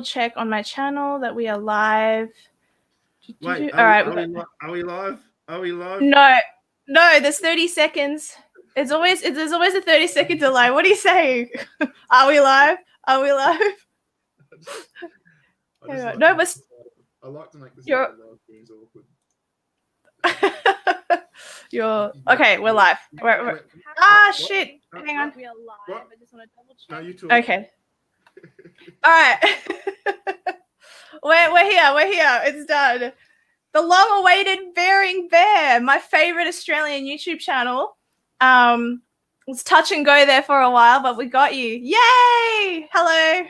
check on my channel that we are live. Wait, all right. Are we live? Are we live? No, there's 30 seconds. There's always a 30-second delay. What are you saying? Are we live? Are we live? I like to make this live things awkward. Okay, we're live. Shit. Hang on. We are live. I just want to double check. No, you talk. Okay. All right. We're here. It's done. The long-awaited Bearing Bear, my favorite Australian YouTube channel. Was touch and go there for a while, but we got you. Yay! Hello.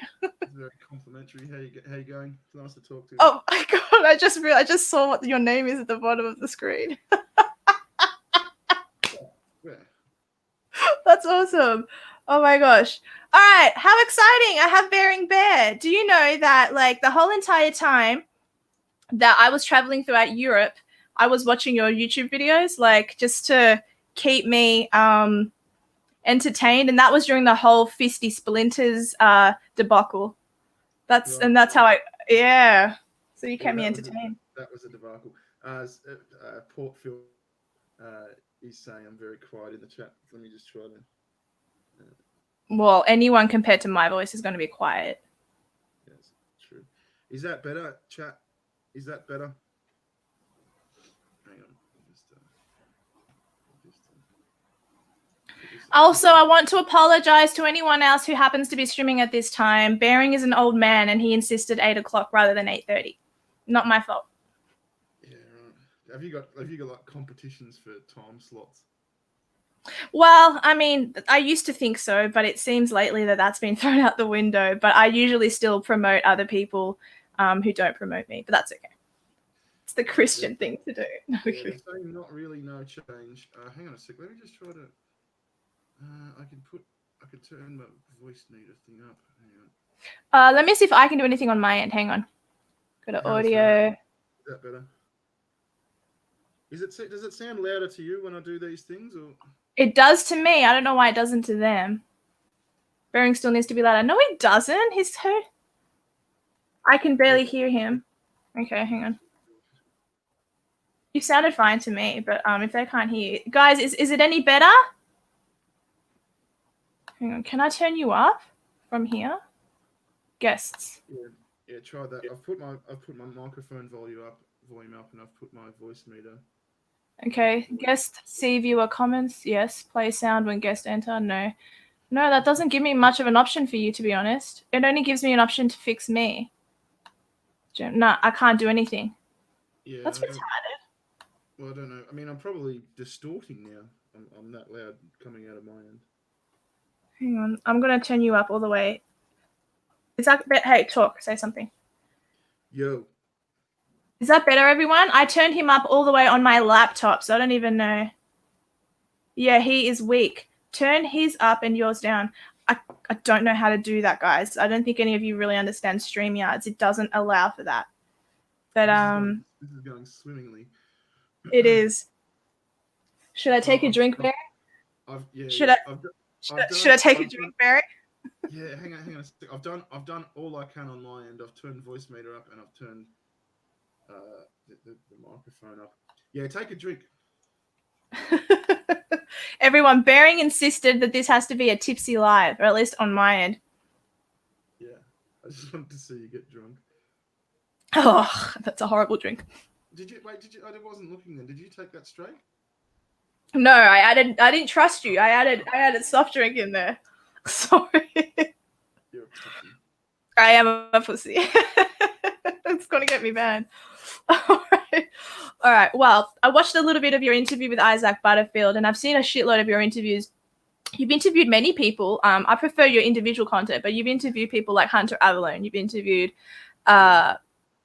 Very complimentary. How you going? It's nice to talk to you. Oh my god! I just saw what your name is at the bottom of the screen. Where? That's awesome. Oh my gosh. All right, how exciting. I have Bearing Bear. Do you know that like the whole entire time that I was traveling throughout Europe, I was watching your YouTube videos, like just to keep me entertained, and that was during the whole Feisty Splinters debacle. That's how so you kept me entertained. That was a debacle. Port Phil is saying I'm very quiet in the chat. Let me just try to. Well, anyone compared to my voice is going to be quiet. Yes, true. Is that better, chat? Is that better? Hang on. Also, I want to apologize to anyone else who happens to be streaming at this time. Bearing is an old man, and he insisted 8 o'clock rather than 8:30. Not my fault. Yeah, right. Have you got like competitions for time slots? Well, I mean, I used to think so, but it seems lately that that's been thrown out the window. But I usually still promote other people who don't promote me, but that's okay. It's the Christian thing to do. Saying not really no change. Hang on a sec. Let me just try to. I could turn my voice meter thing up. Hang on. Let me see if I can do anything on my end. Hang on. Go to audio. Is that better? Does it sound louder to you when I do these things, or? It does to me. I don't know why it doesn't to them. Bearing still needs to be louder. No, he doesn't. He's heard. I can barely hear him. Okay, hang on. You sounded fine to me, but if they can't hear you, guys, is it any better? Hang on. Can I turn you up from here? Guests. Yeah. Try that. I've put my microphone volume up, and I've put my voice meter. Okay, guest see viewer comments. Yes, play sound when guest enter. No, that doesn't give me much of an option for you, to be honest. It only gives me an option to fix me. No, I can't do anything. Yeah, that's retarded. Well, I don't know. I mean, I'm probably distorting now. I'm that loud coming out of my end. Hang on, I'm gonna turn you up all the way. Is that better? Hey, talk. Say something. Yo. Is that better, everyone? I turned him up all the way on my laptop, so I don't even know. Yeah, he is weak. Turn his up and yours down. I don't know how to do that, guys. I don't think any of you really understand StreamYards. It doesn't allow for that. But this is going swimmingly. It is. Should I take a drink, Barry? Should I take a drink, Barry? Yeah, hang on a sec. I've done all I can on my end. I've turned voice meter up and I've turned the microphone up. Yeah, take a drink. Everyone, Bearing insisted that this has to be a tipsy live, or at least on my end. Yeah, I just wanted to see you get drunk. Oh, that's a horrible drink. Did you? I wasn't looking then. Did you take that straight? No, I didn't trust you. I added soft drink in there. Sorry. You're a pussy. I am a pussy. It's gonna get me banned. All right. Well, I watched a little bit of your interview with Isaac Butterfield, and I've seen a shitload of your interviews. You've interviewed many people. I prefer your individual content, but you've interviewed people like Hunter Avalone. You've interviewed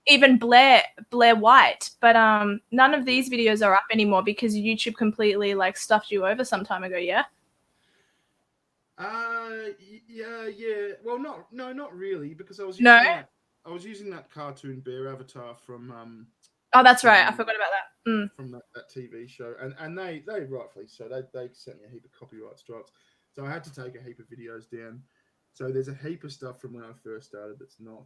even Blair White, but none of these videos are up anymore because YouTube completely like stuffed you over some time ago. Yeah. Yeah. Well, not really, because I was using that cartoon bear avatar from Oh, that's right. I forgot about that. From that TV show, and they rightfully so they sent me a heap of copyright strikes, so I had to take a heap of videos down. So there's a heap of stuff from when I first started that's not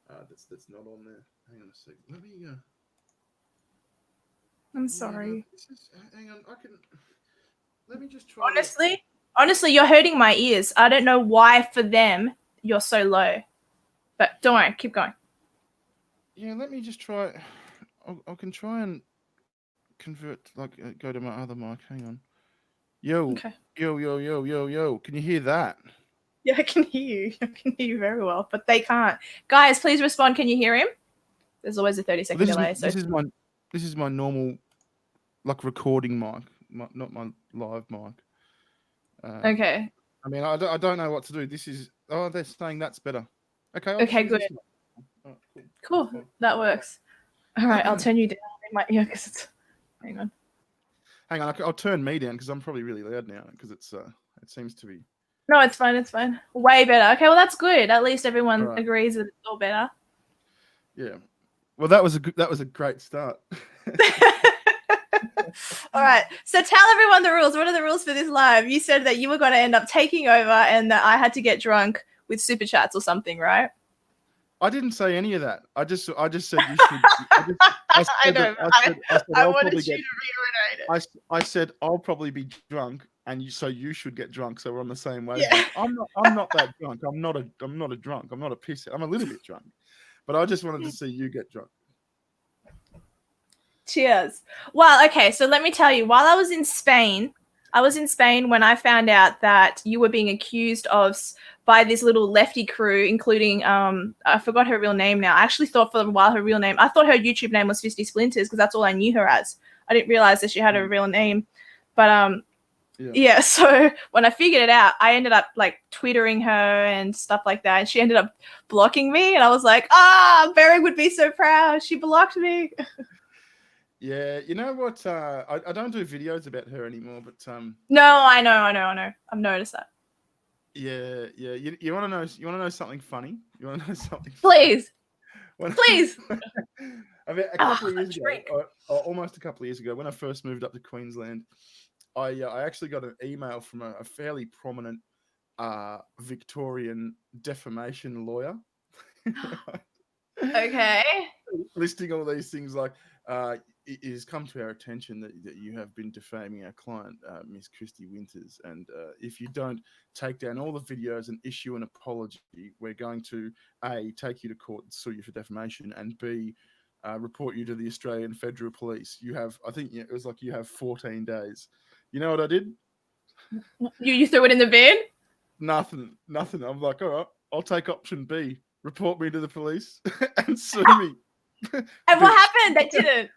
that's not on there. Hang on a second. Let me. I'm sorry. Hang on. I can. Let me just try. Honestly, you're hurting my ears. I don't know why for them you're so low, but don't worry. Keep going. Yeah, let me just try. I can try and convert. Like, go to my other mic. Hang on. Yo, Okay. yo. Can you hear that? Yeah, I can hear you. I can hear you very well, but they can't. Guys, please respond. Can you hear him? There's always a 30-second delay. This is my normal, like, recording mic, not my live mic. Okay. I mean, I don't know what to do. This is. Oh, they're saying that's better. Okay. Okay, good. Oh, Cool. That works. All right, I'll turn you down in my ear because it's. Hang on. I'll turn me down because I'm probably really loud now because it seems to be. No, it's fine. It's fine. Way better. Okay, well that's good. At least everyone agrees that it's all better. Yeah. Well, that was a great start. All right. So tell everyone the rules. What are the rules for this live? You said that you were going to end up taking over and that I had to get drunk with super chats or something, right? I didn't say any of that. I just said you should. I wanted you to reiterate it. I said I'll probably be drunk, and you should get drunk, so we're on the same wavelength. Yeah. I'm not that drunk. I'm not a drunk. I'm not a pisser. I'm a little bit drunk, but I just wanted to see you get drunk. Cheers. Well, okay, so let me tell you, while I was in Spain when I found out that you were being accused of by this little lefty crew, including I forgot her real name now. I actually thought for a while her real name. I thought her YouTube name was Feisty Splinters because that's all I knew her as. I didn't realize that she had a real name. But yeah, so when I figured it out, I ended up like twittering her and stuff like that. And she ended up blocking me, and I was like, Barry would be so proud. She blocked me. Yeah, you know what? I don't do videos about her anymore, but No, I know. I've noticed that. Yeah. You want to know something funny? You want to know something? Please. Please. I mean, a couple of years ago, almost a couple of years ago, when I first moved up to Queensland, I actually got an email from a fairly prominent Victorian defamation lawyer. Okay. Listing all these things like it has come to our attention that you have been defaming our client, Miss Christy Winters, and if you don't take down all the videos and issue an apology, we're going to A, take you to court and sue you for defamation, and B, report you to the Australian Federal Police. You have 14 days. You know what I did? You threw it in the bin? Nothing. I'm like, all right, I'll take option B. Report me to the police and sue me. And what happened? They didn't.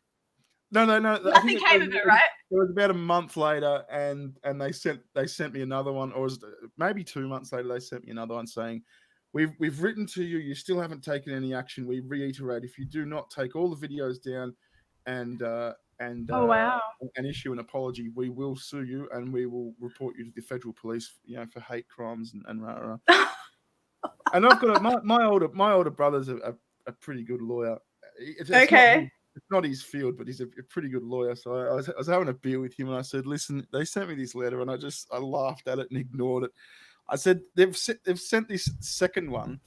No. Nothing came of it, right? It was about a month later, and they sent me another one, or was it maybe 2 months later they sent me another one saying, we've written to you. You still haven't taken any action. We reiterate, if you do not take all the videos down and issue an apology, we will sue you and we will report you to the federal police, for hate crimes and rah. And I've got my older brother's a pretty good lawyer. It's not his field, but he's a pretty good lawyer. So I was having a beer with him, and I said, "Listen, they sent me this letter," and I laughed at it and ignored it. I said, "They've sent this second one.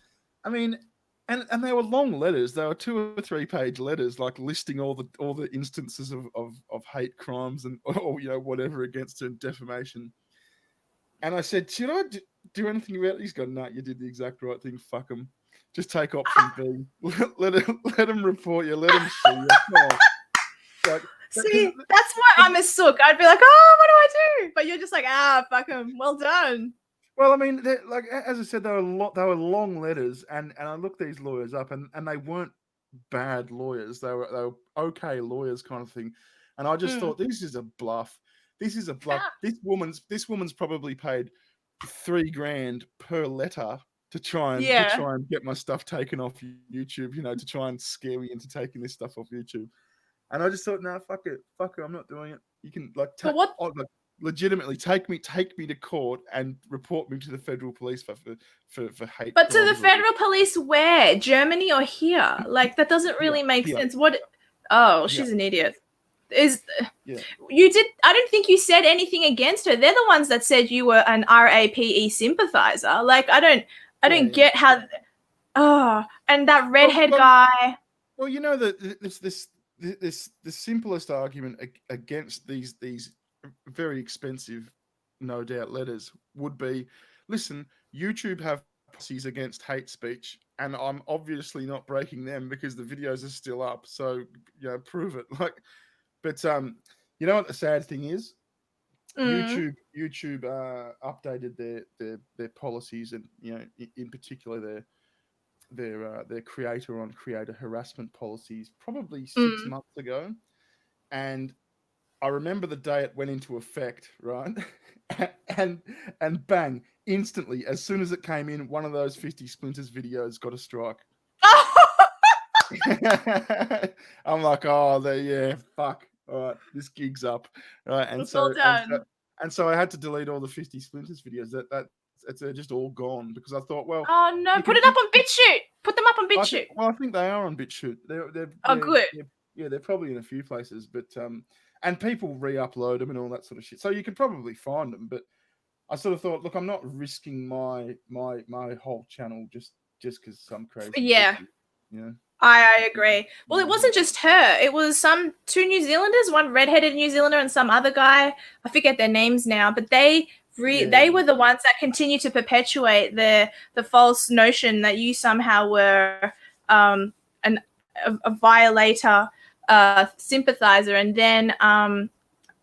I mean, and they were long letters. They were 2 or 3 page letters, like listing all the instances of hate crimes and whatever against her, defamation." And I said, "Should I do anything about it?" He's gone, "No, you did the exact right thing. Fuck them. Just take option B. Let him report you. Let him sue you." Come on. Like, see, that's why I'm a sook. I'd be like, "Oh, what do I do?" But you're just like, fuck him. Well done. Well, I mean, like as I said, they were long letters, and I looked these lawyers up, and they weren't bad lawyers. They were okay lawyers, kind of thing. And I just thought, this is a bluff. This is a bluff. This woman's probably paid $3,000 per letter to try and get my stuff taken off YouTube, to try and scare me into taking this stuff off YouTube. And I just thought, no, fuck it, I'm not doing it. You can legitimately take me to court and report me to the federal police for hate. But to the federal police where? Germany or here? Like, that doesn't really make sense. What? Oh, she's an idiot. You did. I don't think you said anything against her. They're the ones that said you were an RAPE sympathizer. Like I don't get how. Oh, and that redhead guy. Well, you know that the simplest argument against these very expensive, no doubt, letters would be, listen, YouTube have policies against hate speech, and I'm obviously not breaking them because the videos are still up. So prove it. Like, but you know what the sad thing is? YouTube updated their policies, and in particular their creator on creator harassment policies probably 6 months ago, and I remember the day it went into effect, right? and bang, instantly, as soon as it came in, one of those Feisty Splinters videos got a strike. I'm like, oh, fuck. All right, this gig's up, right? And so I had to delete all the Feisty Splinters videos. They're just all gone because I thought, well, oh no, put it up on BitChute. Put them up on BitChute. I think they are on BitChute. They're good. They're probably in a few places, but and people re-upload them and all that sort of shit. So you can probably find them. But I sort of thought, look, I'm not risking my whole channel just because some crazy. Yeah. Bitch, I agree. Well, it wasn't just her. It was two New Zealanders, one redheaded New Zealander and some other guy. I forget their names now, but they were the ones that continue to perpetuate the false notion that you somehow were a violator, sympathizer, and then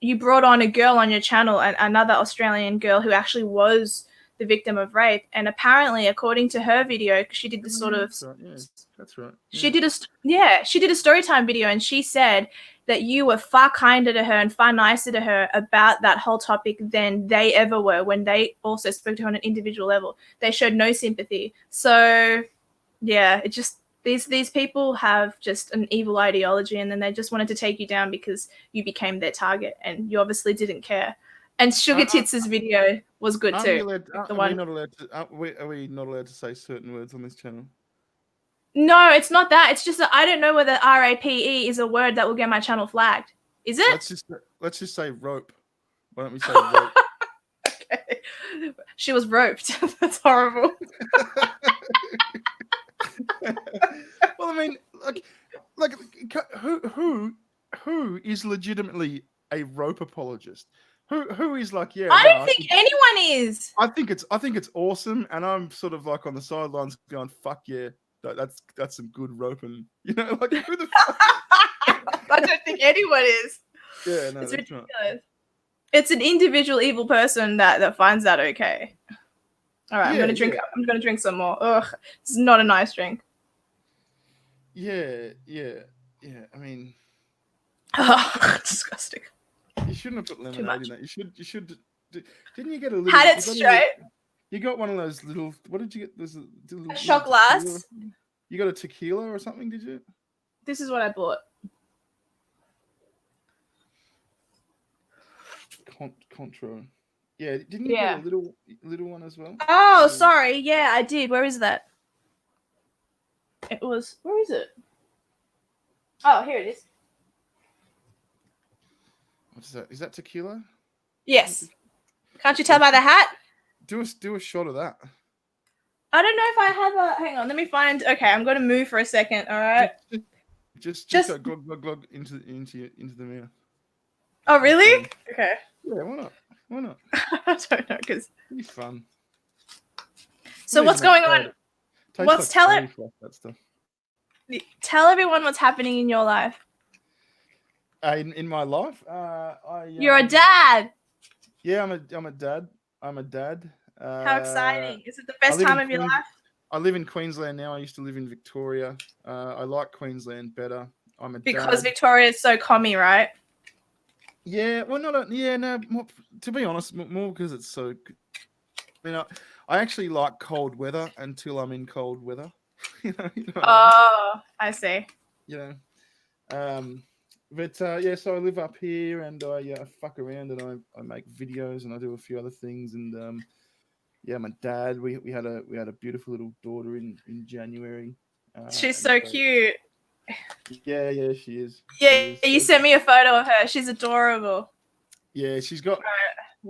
you brought on a girl on your channel, another Australian girl who actually was the victim of rape, and apparently, according to her video, she did this sort of. That's right. She did a story time video, and she said that you were far kinder to her and far nicer to her about that whole topic than they ever were when they also spoke to her on an individual level. They showed no sympathy. So, yeah, it just these people have just an evil ideology, and then they just wanted to take you down because you became their target, and you obviously didn't care. And Sugar Tits' video was good too. Are we not allowed to say certain words on this channel? No, it's not that. It's just that I don't know whether RAPE is a word that will get my channel flagged. Is it? Let's just say rope. Why don't we say rope? Okay. She was roped. That's horrible. Well, I mean, like who is legitimately a rope apologist? Who is like, yeah? I don't think anyone is. I think it's awesome, and I'm sort of like on the sidelines going, fuck yeah. That's some good roping, like who the fuck? I don't think anyone is. Yeah, no, it's that's ridiculous. Right. It's an individual evil person that finds that okay. All right, I'm gonna drink. I'm gonna drink some more. Ugh, this is not a nice drink. Yeah. I mean, disgusting. You shouldn't have put lemonade in that. You should. Didn't you get a little? Had it straight. You got one of those little. What did you get? There's a shot glass. You got a tequila or something? Did you? This is what I bought. Contro. Yeah, didn't you get a little one as well? Oh, sorry. Yeah, I did. Where is that? It was. Where is it? Oh, here it is. What's that? Is that tequila? Yes. Can't you tell by the hat? Do a shot of that. I don't know if I have a. Hang on, let me find. Okay, I'm going to move for a second. All right. Just go glug glug glug into the mouth. Oh really? Okay. Yeah, why not? I don't know because it's fun. So what's going on? Tell everyone what's happening in your life. In my life, you're a dad. Yeah, I'm a dad. How exciting! Is it the best time of your life? I live in Queensland now. I used to live in Victoria. I like Queensland better. Because Victoria is so commie, right? Yeah, well, more, to be honest, more because it's so. I mean, I actually like cold weather until I'm in cold weather. I see. But so I live up here and I fuck around and I make videos and I do a few other things and my dad we had a beautiful little daughter in January. She's so cute. Yeah, she is. Yeah, you sent me a photo of her. She's adorable. Yeah, she's got.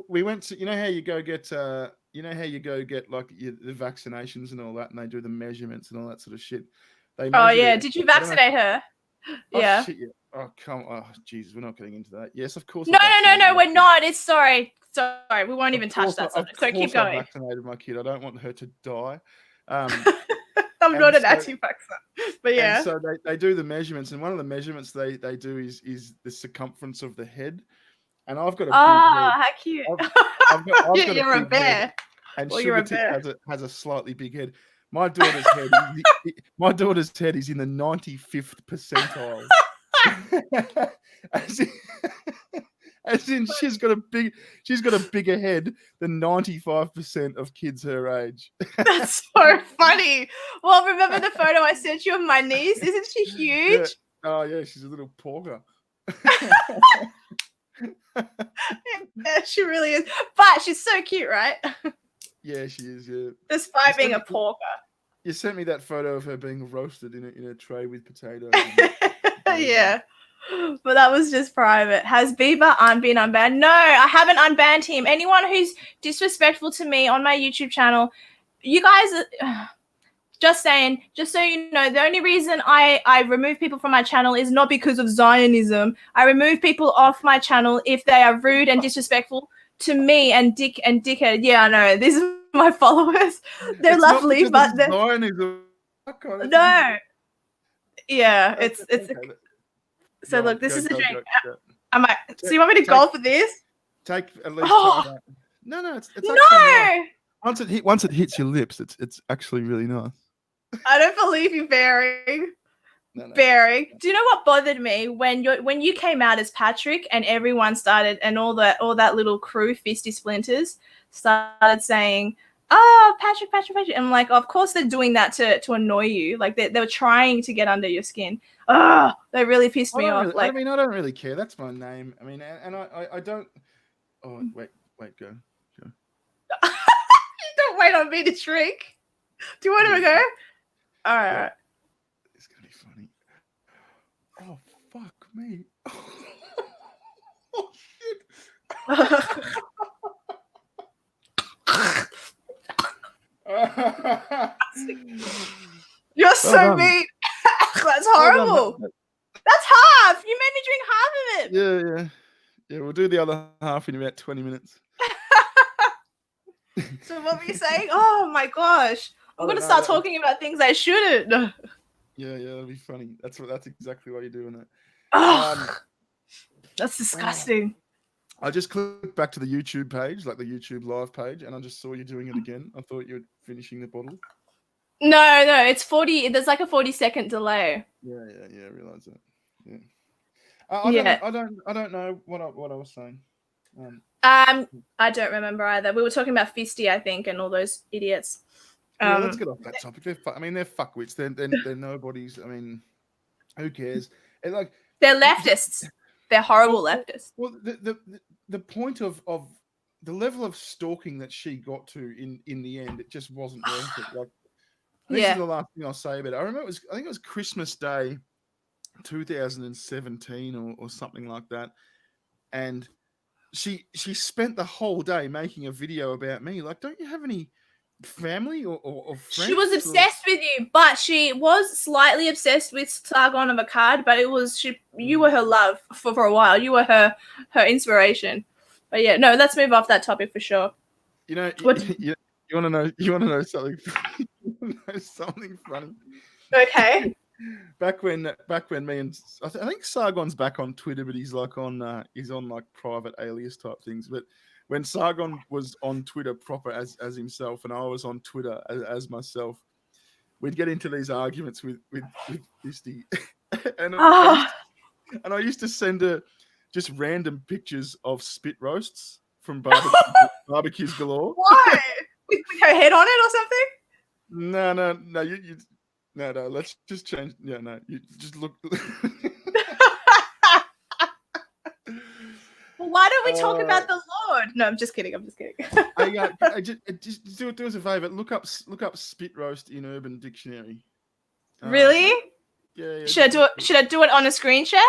We went to, you know how you go get like the vaccinations and all that, and they do the measurements and all that sort of shit. Oh yeah, did you vaccinate her? Oh, Yeah. shit, yeah. Oh come. Oh Jesus, we're not getting into that. Yes, of course. No, we're not. It's sorry, we won't even touch that subject. So keep going. I vaccinated my kid. I don't want her to die. I'm not an anti-vaxxer, but yeah. And so they do the measurements, and one of the measurements they do is the circumference of the head. And I've got a big head. How cute! I've got you're a bear. Head, and Sugar Tip has a slightly big head. My daughter's head. My daughter's head is in the 95th percentile. as in, she's got a bigger head than 95% of kids her age. That's so funny. Well, remember the photo I sent you of my niece? Isn't she huge? Yeah. Oh yeah, she's a little porker. Yeah, she really is. But she's so cute, right? Yeah, she is. Yeah. Despite being a porker. You sent me that photo of her being roasted in a tray with potatoes. Yeah. But that was just private. Has Bieber been unbanned? No, I haven't unbanned him. Anyone who's disrespectful to me on my YouTube channel, you guys are... Just saying, just so you know, the only reason I remove people from my channel is not because of Zionism. I remove people off my channel if they are rude and disrespectful to me and dickhead. Yeah, I know. These are my followers. They're it's lovely, but they're... Zionism. No. Yeah, it's okay. So look, this is a drink. So you want me to go for this? Take at least time. No, it's no. Nice. Once it hits your lips, it's actually really nice. I don't believe you, Barry. No. Barry, do you know what bothered me when you came out as Patrick and everyone started, and all that little crew, Feisty Splinters, started saying, "Oh, Patrick," and I'm like, of course they're doing that to annoy you. Like they were trying to get under your skin. Oh, they really pissed me off. I don't really care. That's my name. I mean, and I don't. Oh wait, go. You don't wait on me to drink. Do you want to go? All right. Yeah. It's gonna be funny. Oh fuck me. Oh shit. You're so mean. That's horrible. That's half. You made me drink half of it. Yeah. We'll do the other half in about 20 minutes. So what were you saying? Oh my gosh. I'm gonna start talking about things I shouldn't. Yeah, that'll be funny. That's exactly why you're doing it. That's disgusting. I just clicked back to the YouTube page, like the YouTube live page, and I just saw you doing it again. I thought you were finishing the bottle. No, it's 40. There's like a 40-second delay. Yeah, I realize that. Yeah. I don't know what I was saying. I don't remember either. We were talking about Feisty, I think, and all those idiots. Yeah, let's get off that topic. They're fuckwits. They're nobodies. I mean, who cares? They're leftists. They're horrible leftists. Well, the point of the level of stalking that she got to in the end, it just wasn't worth it. Like, this is the last thing I'll say about it. I remember I think it was Christmas Day, 2017 or something like that, and she spent the whole day making a video about me. Like, don't you have any family or friends? She was obsessed with you, but she was slightly obsessed with Saga of a card, but it was you were her love for a while. You were her inspiration. But yeah, no, let's move off that topic for sure. You know, you want to know something? Something funny. Okay. Back when me and I think Sargon's back on Twitter, but he's on like private alias type things. But when Sargon was on Twitter proper as himself, and I was on Twitter as myself, we'd get into these arguments with Feisty, and I used to send her just random pictures of spit roasts from barbecues galore. Why? With her head on it or something? No. No. Let's just change. Yeah, no. You just look. Well, why don't we talk about the Lord? No, I'm just kidding. Just do us a favor. Look up spit roast in Urban Dictionary. Really? Yeah. Should I do it on a screen share?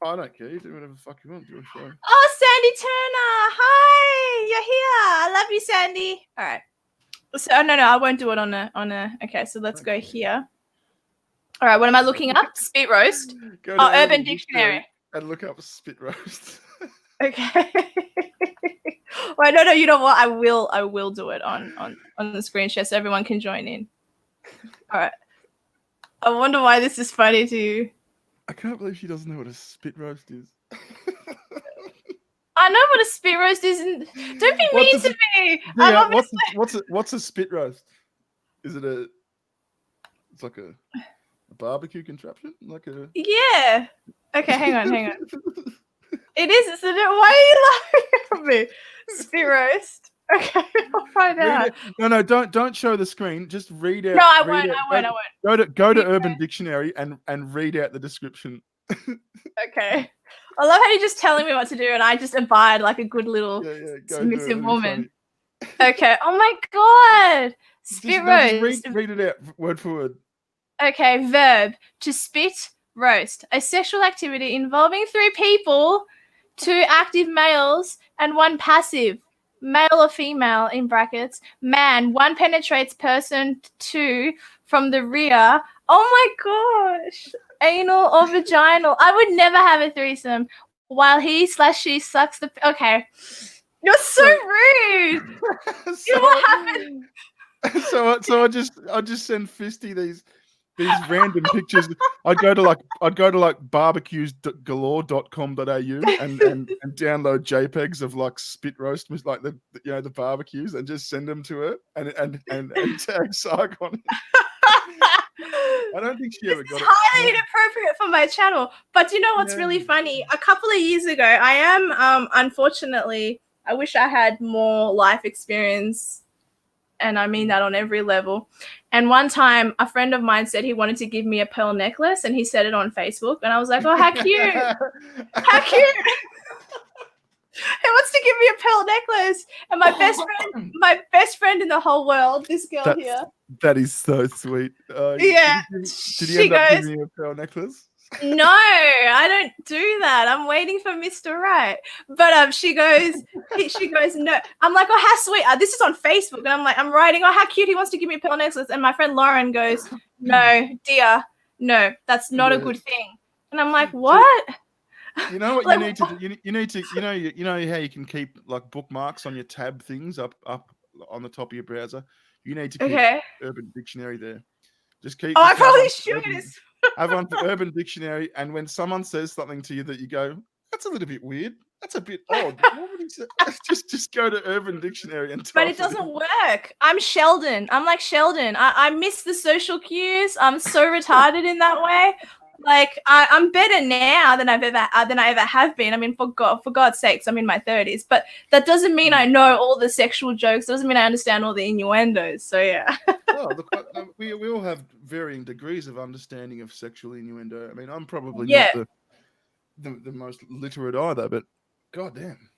I don't care. You do whatever the fuck you want. Do a show. Oh, Sandy Turner. Hi, you're here. I love you, Sandy. All right. So no, I won't do it on a. Okay, so let's go here. All right, what am I looking up? Spit roast. Urban Dictionary. And look up spit roast. Okay. Wait, no, you know what? I will do it on the screen share so everyone can join in. All right. I wonder why this is funny to you. I can't believe she doesn't know what a spit roast is. I know what a spit roast is. And don't be mean to me. Yeah, what's a spit roast? Is it it's like a barbecue contraption? Like a Yeah. Okay, hang on. It is, isn't it? Why are you laughing at me? Spit roast. Okay, I'll find out. No, don't show the screen. Just read out. No, I won't. Go to Urban Dictionary and read out the description. Okay. I love how you're just telling me what to do and I just abide like a good little submissive woman. Okay. Oh my god. Spit roast. Read it out word for word. Okay. Verb: to spit roast. A sexual activity involving 3 people, 2 active males and 1 passive. Male or female in brackets. Man, 1 penetrates person 2 from the rear. Oh my gosh. Anal or vaginal. I would never have a threesome while he/she sucks the. Okay. You're so rude. You know what happened? So I just send Feisty these random pictures. I'd go to like barbecuesgalore.com.au and download JPEGs of like spit roast with like the barbecues and just send them to her and tag Saga on it. I don't think she ever got it. It's highly inappropriate for my channel. But you know what's really funny? A couple of years ago, I am unfortunately, I wish I had more life experience. And I mean that on every level. And one time, a friend of mine said he wanted to give me a pearl necklace, and he said it on Facebook. And I was like, "Oh, how cute! How cute!" He wants to give me a pearl necklace, and my best friend in the whole world, this girl here. That is so sweet. Yeah. Did he end up giving you a pearl necklace? No, I don't do that. I'm waiting for Mr. Right. But she goes, no. I'm like, oh, how sweet. This is on Facebook. And I'm writing, oh, how cute. He wants to give me a pearl necklace. And my friend Lauren goes, no, dear, no, that's not a good thing. And I'm like, what? You know what you need to do? You need to, you know how you can keep like bookmarks on your tab things up on the top of your browser? You need to keep Urban Dictionary there. Just keep. Oh, I probably should. Have one for Urban Dictionary, and when someone says something to you that you go, that's a little bit weird, that's a bit odd, what would he say? just go to Urban Dictionary and type. But it doesn't work. I'm Sheldon. I'm like Sheldon. I miss the social cues. I'm so retarded in that way. Like I'm better now than I ever have been. I mean, for God's sakes, I'm in my 30s. But that doesn't mean I know all the sexual jokes. Doesn't mean I understand all the innuendos. So yeah. Well, look, we all have varying degrees of understanding of sexual innuendo. I mean, I'm probably not the most literate either, but goddamn.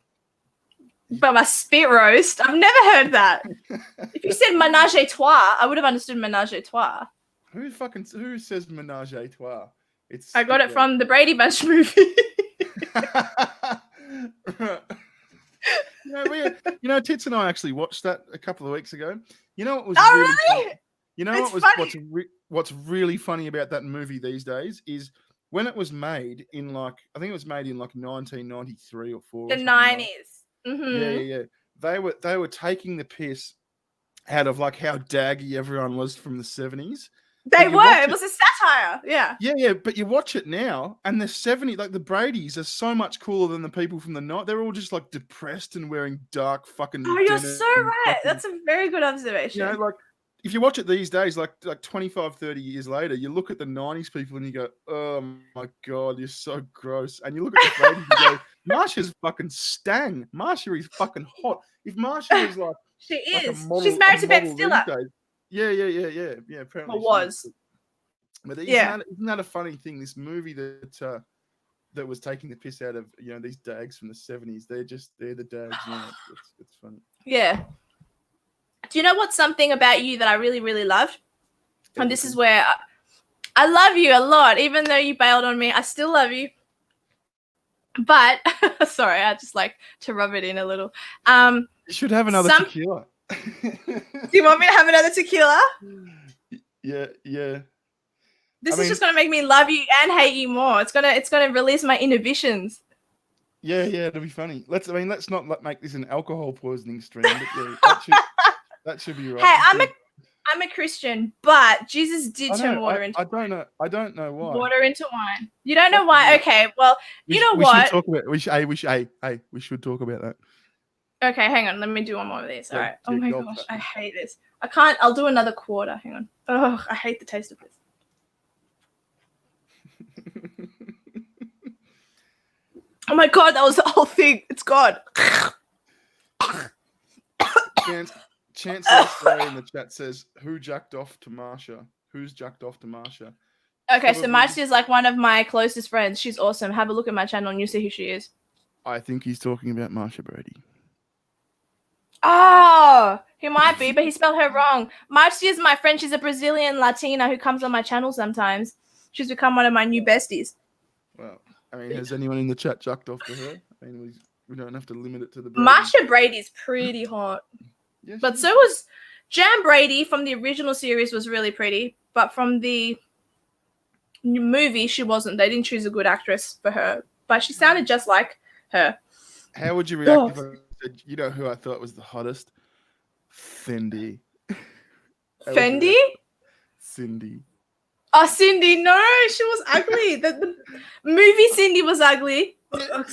But my spit roast, I've never heard that. If you said menage a trois, I would have understood menage a trois. Who says menage a trois? I got it from the Brady Bunch movie. Tits and I actually watched that a couple of weeks ago. You know what was really? You know what's really funny about that movie these days is when it was made in I think it was made in 1993 or 4. The 90s. Mm-hmm. Yeah. They were taking the piss out of like how daggy everyone was from the 70s. They were. It was a satire. Yeah. Yeah. But you watch it now, and the 70s, like the Bradys, are so much cooler than the people from the night. They're all just like depressed and wearing dark fucking. Oh, you're so right. That's a very good observation. You know, like if you watch it these days, like 25, 30 years later, you look at the 90s people and you go, oh my God, you're so gross. And you look at the Bradys and go, Marsha's fucking stang. Marsha is fucking hot. If Marsha was like. She is. She's married to Ben Stiller. Yeah. Apparently, was. But isn't that a funny thing? This movie that was taking the piss out of these dags from the 70s. They're the dags. It's funny. Yeah. Do you know what's something about you that I really, really loved? And this is where I love you a lot, even though you bailed on me. I still love you. But sorry, I just like to rub it in a little. You should have another tequila. Do you want me to have another tequila? Yeah. This is just gonna make me love you and hate you more. It's gonna release my inhibitions. Yeah, it'll be funny. Let's not make this an alcohol poisoning stream. But yeah, that should be right. Hey, I'm a Christian, but Jesus did turn water into wine. I don't know why. Water into wine. You don't know why? Okay, well, you know what? We should talk about. We should talk about that. Okay, hang on. Let me do one more of these. All right. Oh my gosh, I hate this. I can't. I'll do another quarter. Hang on. Oh, I hate the taste of this. Oh my god, that was the whole thing. It's gone. Chance in the chat says, "Who jacked off to Marsha? Who's jacked off to Marsha?" Okay, so Marsha is like one of my closest friends. She's awesome. Have a look at my channel and you see who she is. I think he's talking about Marsha Brady. Oh, he might be, but he spelled her wrong. Marsha is my friend. She's a Brazilian Latina who comes on my channel sometimes. She's become one of my new besties. Well, I mean, has anyone in the chat jacked off to her? I mean, we don't have to limit it to the Brady. Marsha Brady's pretty hot. Yes, but so was Jan Brady from the original series was really pretty, but from the movie she wasn't. They didn't choose a good actress for her, but she sounded just like her. How would you react if I said, you know who I thought was the hottest? Fendi. Fendi? Cindy. Oh, Cindy, no, she was ugly. The movie Cindy was ugly.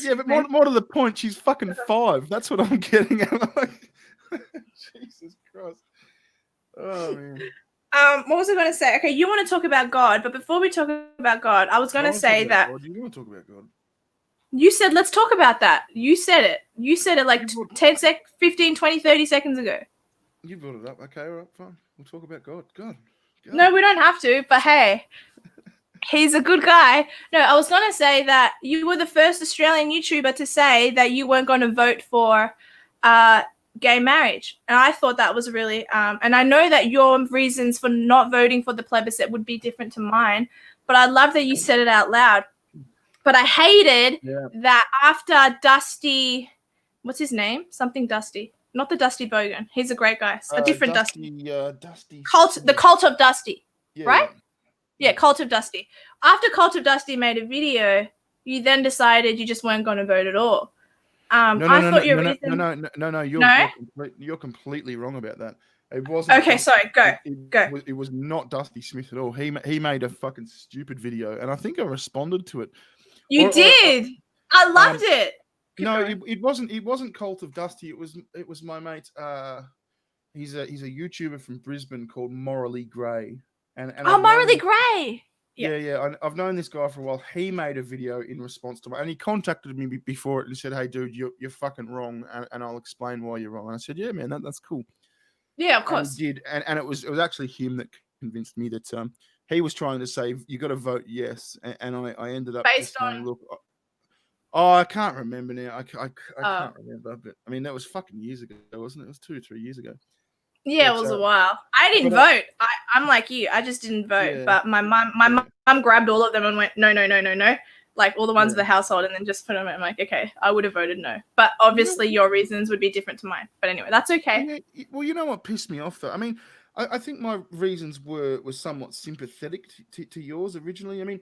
Yeah, but more to the point, she's fucking 5. That's what I'm getting at. Jesus Christ. Oh, man. What was I going to say? Okay, you want to talk about God, but before we talk about God, I was going to say that... You want to talk about God? You said, let's talk about that. You said it. You said it like 15, 20, 30 seconds ago. You brought it up. Okay, all right, fine. We'll talk about God. God. No, we don't have to, but hey, he's a good guy. No, I was going to say that you were the first Australian YouTuber to say that you weren't going to vote for gay marriage. And I thought that was really, and I know that your reasons for not voting for the plebiscite would be different to mine, but I love that you said it out loud. But I hated that after Dusty, what's his name? Something Dusty. Not the Dusty Bogan. He's a great guy. A different Dusty. Dusty. The Cult of Dusty, right? Yeah, Cult of Dusty. After Cult of Dusty made a video, you then decided you just weren't going to vote at all. You're completely wrong about that. It wasn't. Okay, sorry. Go. It was not Dusty Smith at all. He made a fucking stupid video, and I think I responded to it. You did. I loved it. It wasn't Cult of Dusty. It was my mate. He's a YouTuber from Brisbane called Morally Grey. And Morally Grey. Yeah. I've known this guy for a while. He made a video in response to and he contacted me before it and said, "Hey, dude, you're fucking wrong, and I'll explain why you're wrong." And I said, "Yeah, man, that's cool." Yeah, of course. And he did, and it was actually him that convinced me that he was trying to say you got to vote yes, and I ended up based on saying, look. Oh, I can't remember now. I can't remember, but I mean that was fucking years ago, wasn't it? It was 2 or 3 years ago. Yeah, it was a while. I didn't vote. I'm like you. I just didn't vote. Yeah. But my mum grabbed all of them and went, no. Like all the ones of the household, and then just put them. I'm like, okay, I would have voted no. But obviously your reasons would be different to mine. But anyway, that's okay. Yeah, well, you know what pissed me off though? I mean, I think my reasons were somewhat sympathetic to yours originally. I mean,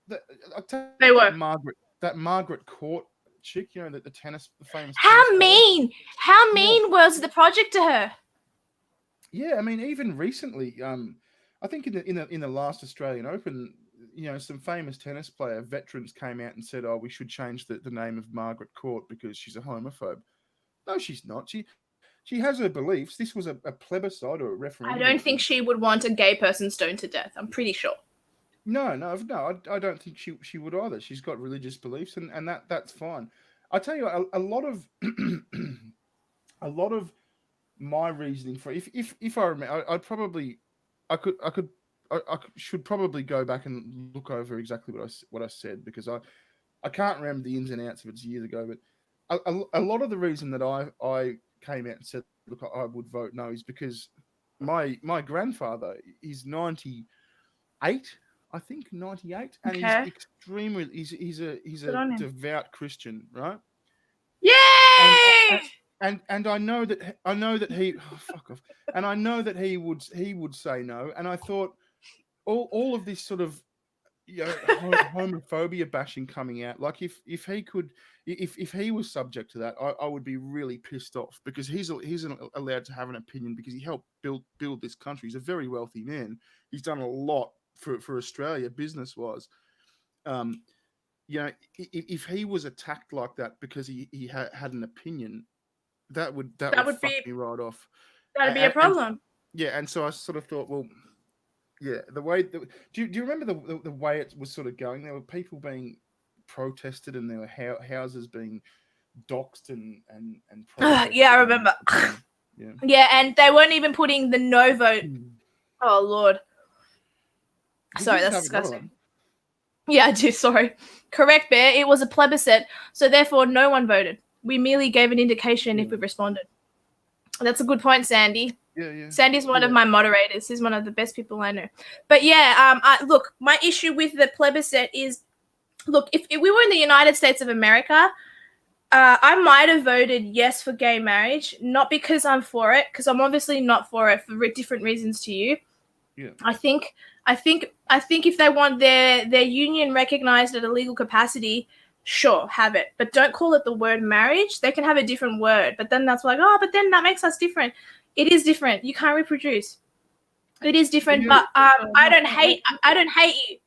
they were that Margaret Court chick, you know, the famous. How mean was the project to her? Yeah, I mean, even recently, I think in the last Australian Open, you know, some famous tennis player veterans came out and said, "Oh, we should change the name of Margaret Court because she's a homophobe." No, she's not. She has her beliefs. This was a plebiscite or a referendum. I don't think she would want a gay person stoned to death. I'm pretty sure. No, I don't think she would either. She's got religious beliefs, and that's fine. I tell you, a lot of my reasoning for if I remember, I should probably go back and look over exactly what I said, because I can't remember the ins and outs of it years ago. But a lot of the reason that I came out and said, look, I would vote no, is because my grandfather is 98. I think 98, and Okay. he's extremely he's Good a on him. devout Christian, right? And Yay! and I know that he fuck off, and I know that he would say no, and I thought all of this sort of homophobia bashing coming out, like if he could, if he was subject to that, I would be really pissed off, because he's allowed to have an opinion because he helped build this country. He's a very wealthy man. He's done a lot for Australia business wise. If he was attacked like that because he had an opinion, that would fuck me right off. That'd be a problem. And so I sort of thought, well, yeah, the way do you remember the way it was sort of going? There were people being protested, and there were houses being doxed and Yeah, I remember. Yeah. Yeah, and they weren't even putting the no vote. Oh Lord. Sorry, that's disgusting. Yeah, I do. Sorry. Correct, Bear. It was a plebiscite, so therefore no one voted. We merely gave an indication if we responded. That's a good point, Sandy. Yeah. Sandy's one of my moderators. He's one of the best people I know. But yeah, look, my issue with the plebiscite is, look, if we were in the United States of America, I might have voted yes for gay marriage, not because I'm for it, because I'm obviously not for it for different reasons to you. Yeah. I think if they want their union recognized at a legal capacity, sure, have it. But don't call it the word marriage. They can have a different word. But then that's like, oh, but then that makes us different. It is different. You can't reproduce. It is different, but I don't hate you.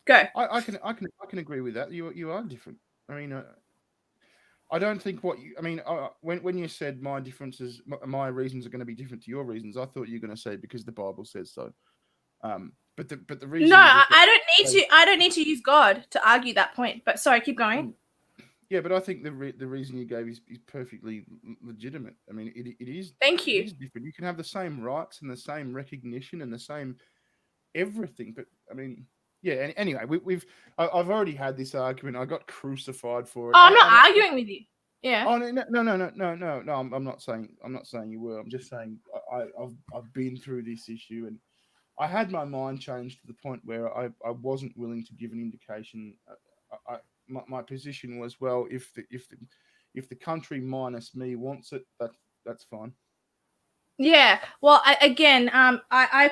Go. I can agree with that. You are different. I mean, I don't think when you said my differences, my reasons are going to be different to your reasons, I thought you were going to say because the Bible says so. But the reason. No, I don't need to use God to argue that point. But sorry, keep going. Yeah, but I think the reason you gave is perfectly legitimate. I mean, it is. Thank you. It is different. You can have the same rights and the same recognition and the same everything, but I mean, yeah. Anyway, I've already had this argument. I got crucified for it. Oh, I'm not arguing with you. Yeah. Oh no. I'm not saying you were. I'm just saying I've been through this issue, and I had my mind changed to the point where I wasn't willing to give an indication. My position was, well, if the country minus me wants it, that's fine. Yeah. Well, I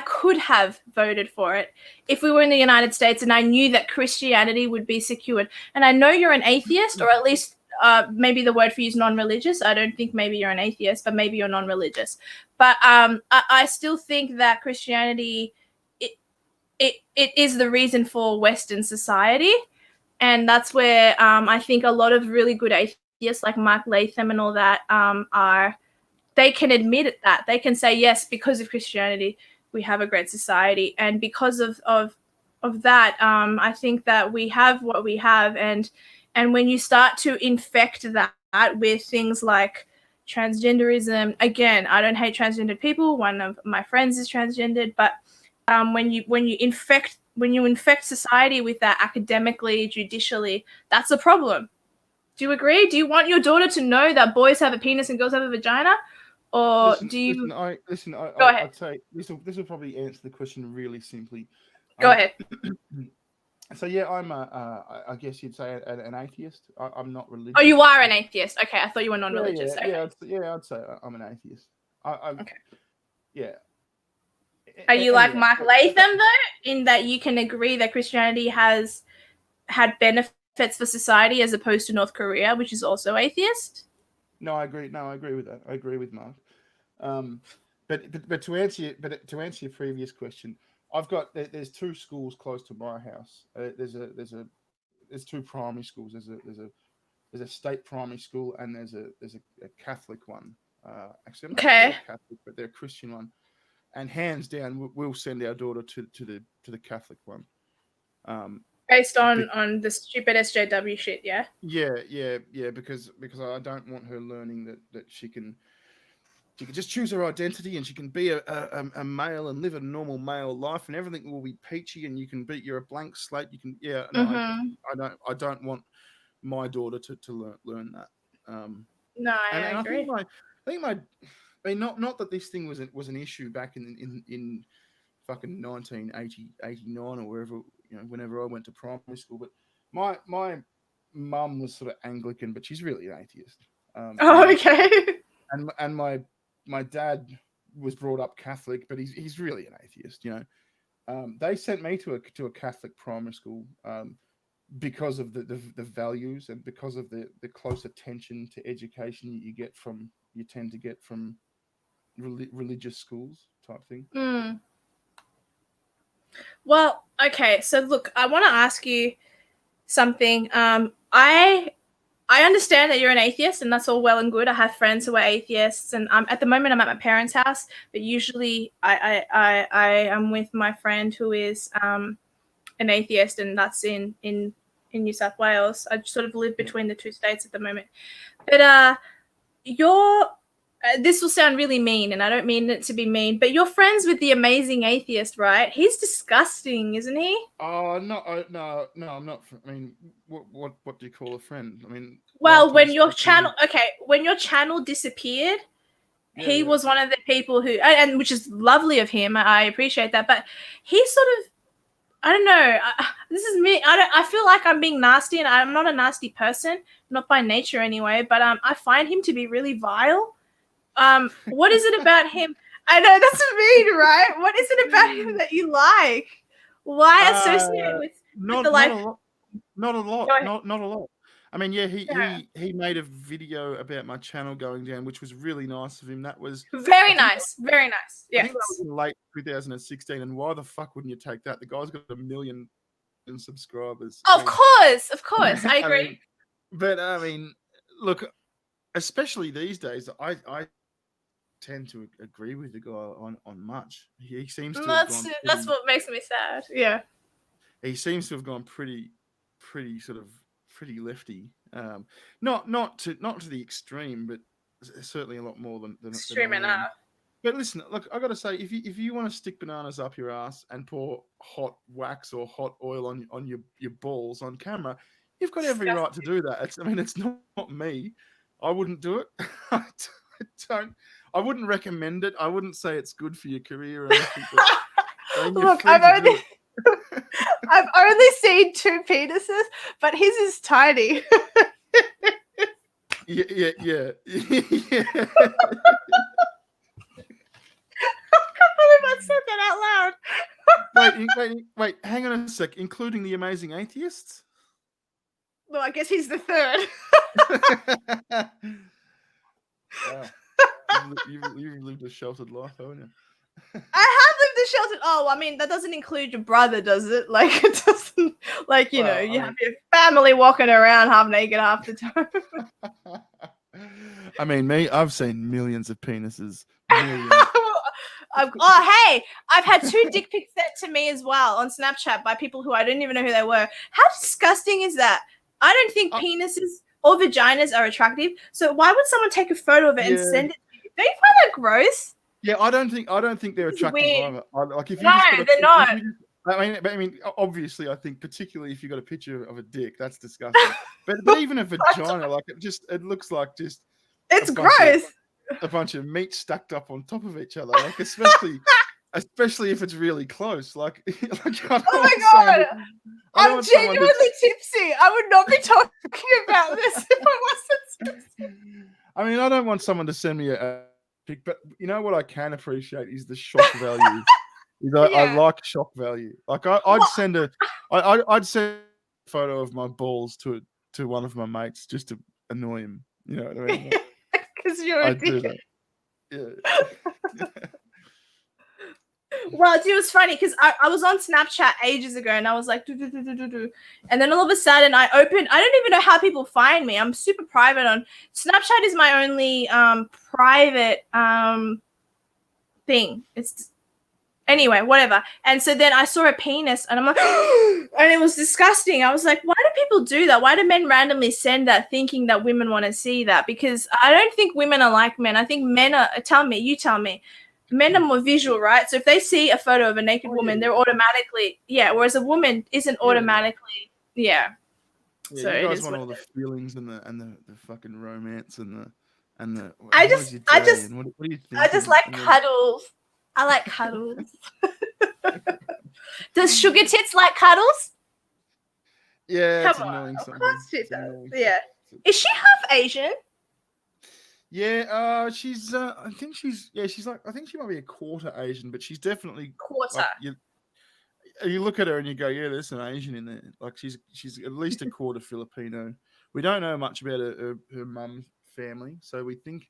could have voted for it if we were in the United States and I knew that Christianity would be secured. And I know you're an atheist, or at least maybe the word for you is non-religious. I don't think maybe you're an atheist, but maybe you're non-religious. But I still think that Christianity it is the reason for Western society. And that's where I think a lot of really good atheists like Mark Latham and all that they can admit it, that they can say, yes, because of Christianity, we have a great society. And because of that, I think that we have what we have. And when you start to infect that with things like transgenderism, again, I don't hate transgendered people. One of my friends is transgendered, but when you infect society with that academically, judicially, that's a problem. Do you agree? Do you want your daughter to know that boys have a penis and girls have a vagina? Or do you go ahead. I'd say this will probably answer the question really simply. Go ahead. So yeah, I'm I guess you'd say an atheist. I'm not religious. Oh, you are an atheist. Okay, I thought you were non-religious. I'd say I'm an atheist. Okay. Yeah. Are you like Mark Latham though, in that you can agree that Christianity has had benefits for society as opposed to North Korea, which is also atheist? No, I agree. No, I agree with that. I agree with Mark. But to answer your previous question, there's two schools close to my house. There's two primary schools. There's a state primary school, and there's a Catholic one. Actually, I'm not sure Catholic, but they're a Christian one. And hands down, we'll send our daughter to the Catholic one. Based on the stupid SJW shit, yeah? Yeah, because I don't want her learning that she can just choose her identity, and she can be a male and live a normal male life, and everything will be peachy, and you're a blank slate. You can I don't want my daughter to learn that. No, I agree. I think not that this thing was an issue back in fucking 1980, 89 or wherever, whenever I went to primary school. But my mum was sort of Anglican, but she's really an atheist. Okay. And my dad was brought up Catholic, but he's really an atheist. They sent me to a Catholic primary school because of the values and because of the close attention to education you tend to get from religious schools type thing. Well, okay. So look, I want to ask you something. I understand that you're an atheist, and that's all well and good. I have friends who are atheists, and at the moment I'm at my parents' house, but usually I am with my friend who is an atheist, and that's in New South Wales. I sort of live between the two states at the moment. But this will sound really mean, and I don't mean it to be mean, but you're friends with the Amazing Atheist, right? He's disgusting, isn't he? Oh no, I'm not. I mean, what do you call a friend? I mean, well, when your channel disappeared, he was one of the people who, and which is lovely of him. I appreciate that, but he sort of, I don't know. This is me. I feel like I'm being nasty, and I'm not a nasty person, not by nature anyway. But I find him to be really vile. What is it about him? I know that's mean, right? What is it about him that you like? Why associate with the life? Not a lot. Not a lot. I mean, he made a video about my channel going down, which was really nice of him. That was very nice. Yeah. I think that was in late 2016. And why the fuck wouldn't you take that? The guy's got 1 million subscribers. Of course. I agree. I mean, look, especially these days, I tend to agree with the guy on much. He seems to that's what makes me sad. Yeah. He seems to have gone pretty lefty. Not to the extreme, but certainly a lot more than extreme enough. But listen, look, I got to say, if you want to stick bananas up your ass and pour hot wax or hot oil on your balls on camera, you've got every right to do that. It's not me. I wouldn't do it. I wouldn't recommend it. I wouldn't say it's good for your career or anything. Look, I've only seen 2 penises, but his is tiny. Yeah. I can't believe I said that out loud. Wait, hang on a sec. Including the Amazing Atheists? Well, I guess he's the third. Wow. You've lived a sheltered life, haven't you? I have lived a sheltered. Oh, I mean, that doesn't include your brother, does it? Like, it doesn't. Like, you have your family walking around half naked half the time. I mean, I've seen millions of penises. Millions. Hey, I've had 2 dick pics sent to me as well on Snapchat by people who I didn't even know who they were. How disgusting is that? I don't think penises or vaginas are attractive. So why would someone take a photo of it and send it to you? Don't you find that gross? Yeah, I don't think they're attractive either. Like if you they're not. I mean, obviously, I think particularly if you got a picture of a dick, that's disgusting. but even a vagina, like it looks like just it's gross. A bunch of meat stacked up on top of each other, like especially if it's really close. Like oh my god, I'm genuinely tipsy. I would not be talking about this if I wasn't tipsy. I mean, I don't want someone to send me a pic, but you know what I can appreciate is the shock value. I like shock value. Like I'd send a photo of my balls to one of my mates just to annoy him. You know what I mean? Because you're a dick. Yeah. Well, it was funny because I was on Snapchat ages ago and I was like, and then all of a sudden I don't even know how people find me. I'm super private on Snapchat. Is my only private thing. It's anyway, whatever. And so then I saw a penis and I'm like, and it was disgusting. I was like, why do people do that? Why do men randomly send that thinking that women want to see that? Because I don't think women are like men. I think men are, you tell me. Men are more visual, right? So if they see a photo of a naked woman, they're automatically, whereas a woman isn't automatically, So you guys want all the feelings and the fucking romance and the. I just like cuddles. I like cuddles. Does Sugar Tits like cuddles? Yeah, it's Come on. annoying. Of Something. course she It's does. annoying. Yeah. Is she half Asian? Yeah, she's. I think she's. Yeah, she's like. I think she might be a quarter Asian, but she's definitely Quarter. like you look at her and you go, yeah, there's an Asian in there. Like she's at least a quarter Filipino. We don't know much about her mum's family, so we think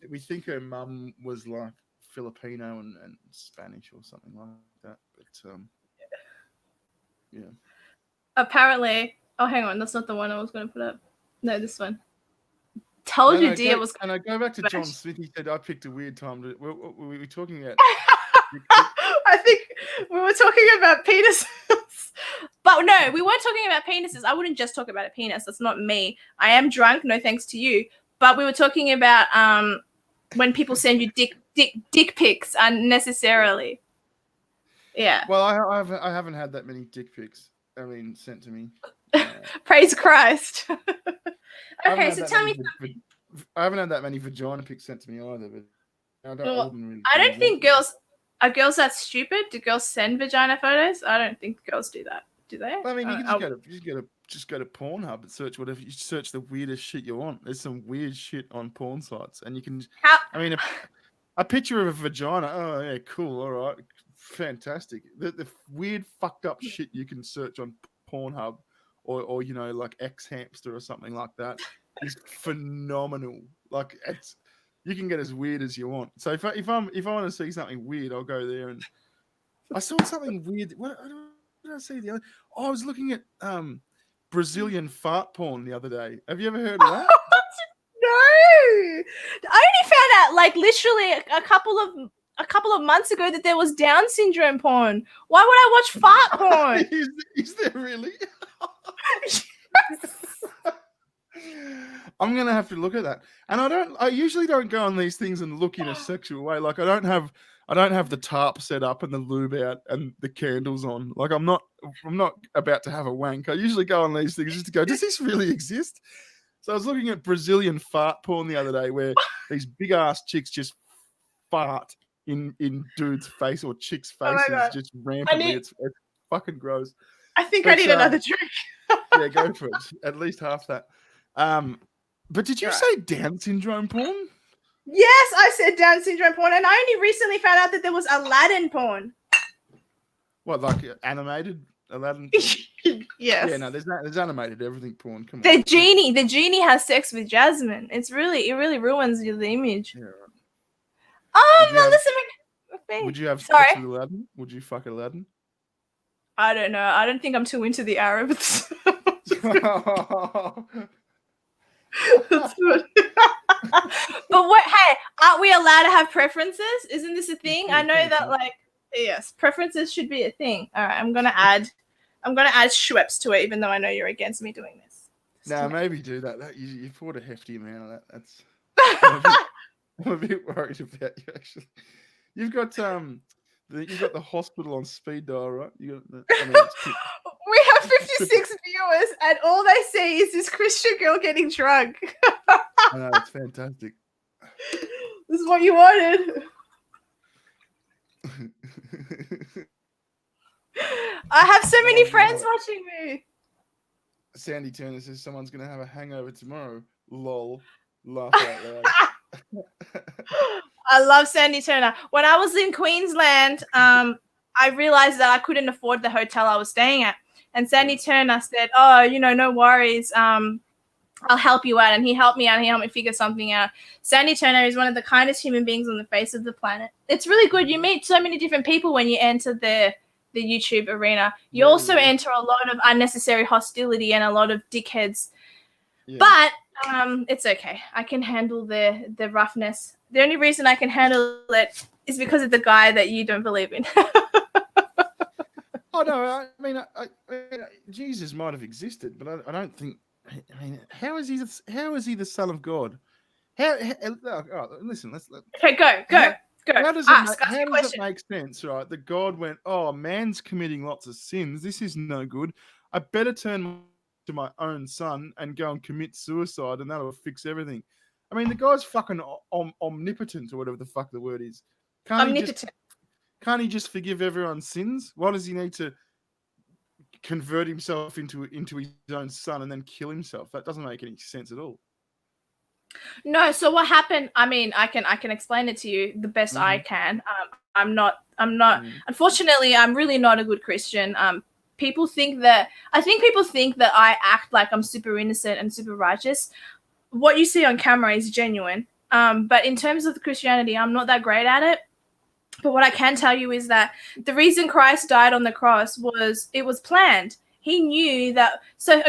we think her mum was like Filipino and Spanish or something like that. But yeah. Apparently, oh, hang on, that's not the one I was going to put up. No, this one. Told you, dear was. And I go back to John Smith. He said I picked a weird time to. We were talking about. I think we were talking about penises. But no, we weren't talking about penises. I wouldn't just talk about a penis. That's not me. I am drunk, no thanks to you. But we were talking about when people send you dick pics unnecessarily. Yeah. Well, I haven't had that many dick pics. I mean, sent to me. Praise Christ. Okay, so tell me something. I haven't had that many vagina pics sent to me either, but I don't think girls are girls that stupid. Do girls send vagina photos? I don't think girls do that. Do they? I mean, you can just go to Pornhub and search whatever. You search the weirdest shit you want. There's some weird shit on porn sites, and you can. I mean, a picture of a vagina. Oh yeah, cool. All right, fantastic. The weird fucked up shit you can search on Pornhub or you know, like X Hamster or something like that is phenomenal. Like you can get as weird as you want. So if I want to see something weird, I'll go there. And I saw something weird. What did I see the other? Oh, I was looking at Brazilian fart porn the other day. Have you ever heard of that? No, I only found out like literally a couple of months ago that there was Down syndrome porn. Why would I watch fart porn? Is there really? I'm gonna have to look at that. And I usually don't go on these things and look in a sexual way. Like I don't have the tarp set up and the lube out and the candles on. Like I'm not about to have a wank. I usually go on these things just to go, does this really exist? So I was looking at Brazilian fart porn the other day where these big ass chicks just fart in dude's face or chicks' faces just rampantly. It's fucking gross. I think I need another drink. Yeah, go for it. At least half that. But did you say Down syndrome porn? Yes, I said Down syndrome porn, and I only recently found out that there was Aladdin porn. What, like animated Aladdin? Yes. Yeah, no, there's animated everything porn. Come on. The genie has sex with Jasmine. It really ruins the image. Yeah, right. Oh no, listen. Would you have sex with Aladdin? Would you fuck Aladdin? I don't know. I don't think I'm too into the Arabs. That's good. But what? Hey, aren't we allowed to have preferences? Isn't this a thing? I know that, like, yes, preferences should be a thing. All right, I'm gonna add Schweppes to it, even though I know you're against me doing this. No, maybe do that. You poured a hefty amount of that. That's. I'm a bit worried about you. Actually, you've got the hospital on speed dial, right? We have 56 viewers, and all they see is this Christian girl getting drunk. I know, it's fantastic. This is what you wanted. I have so many friends watching me. Sandy Turner says someone's going to have a hangover tomorrow. Lol. Laugh out loud. I love Sandy Turner. When I was in Queensland, I realized that I couldn't afford the hotel I was staying at. And Sandy Turner said, oh, no worries. I'll help you out. And he helped me out. He helped me figure something out. Sandy Turner is one of the kindest human beings on the face of the planet. It's really good. You meet so many different people when you enter the YouTube arena. You also enter a lot of unnecessary hostility and a lot of dickheads. Yeah. But it's okay. I can handle the roughness. The only reason I can handle it is because of the guy that you don't believe in. Oh, no. I mean, Jesus might have existed, but I don't think. I mean, how is he the Son of God? Listen, let's. Okay, go. How does it make sense, right? That God went, oh, man's committing lots of sins. This is no good. I better turn to my own son and go and commit suicide, and that'll fix everything. I mean, the guy's fucking omnipotent, or whatever the fuck the word is. Omnipotent. Can't he just forgive everyone's sins? Why does he need to convert himself into his own son and then kill himself? That doesn't make any sense at all. No, so what happened? I mean, I can explain it to you the best I can. I'm not. Unfortunately, I'm really not a good Christian. People think that I act like I'm super innocent and super righteous. What you see on camera is genuine. But in terms of Christianity, I'm not that great at it. But what I can tell you is that the reason Christ died on the cross was planned. He knew that. So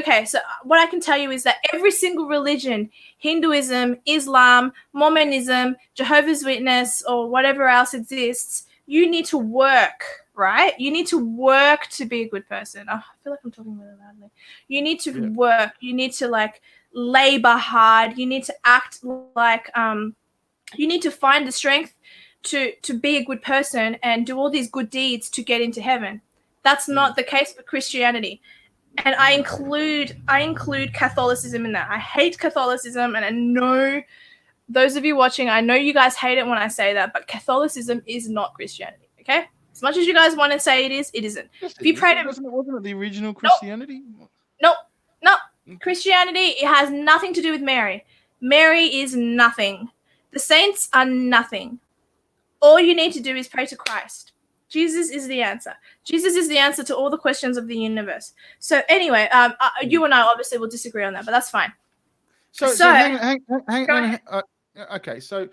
what I can tell you is that every single religion, Hinduism, Islam, Mormonism, Jehovah's Witness, or whatever else exists, you need to work, right? You need to work to be a good person. Oh, I feel like I'm talking really loudly. You need to work. You need to like labor hard. You need to act like you need to find the strength to be a good person and do all these good deeds to get into heaven. That's not the case for Christianity. And I include Catholicism in that. I hate Catholicism, and I know those of you watching, I know you guys hate it when I say that, but Catholicism is not Christianity, okay? As much as you guys want to say it is, it isn't. Yes, if you pray to wasn't it the original Christianity? Nope. Christianity, it has nothing to do with Mary. Mary is nothing. The saints are nothing. All you need to do is pray to Christ. Jesus is the answer. Jesus is the answer to all the questions of the universe. So anyway, you and I obviously will disagree on that, but that's fine. So hang on. Okay, so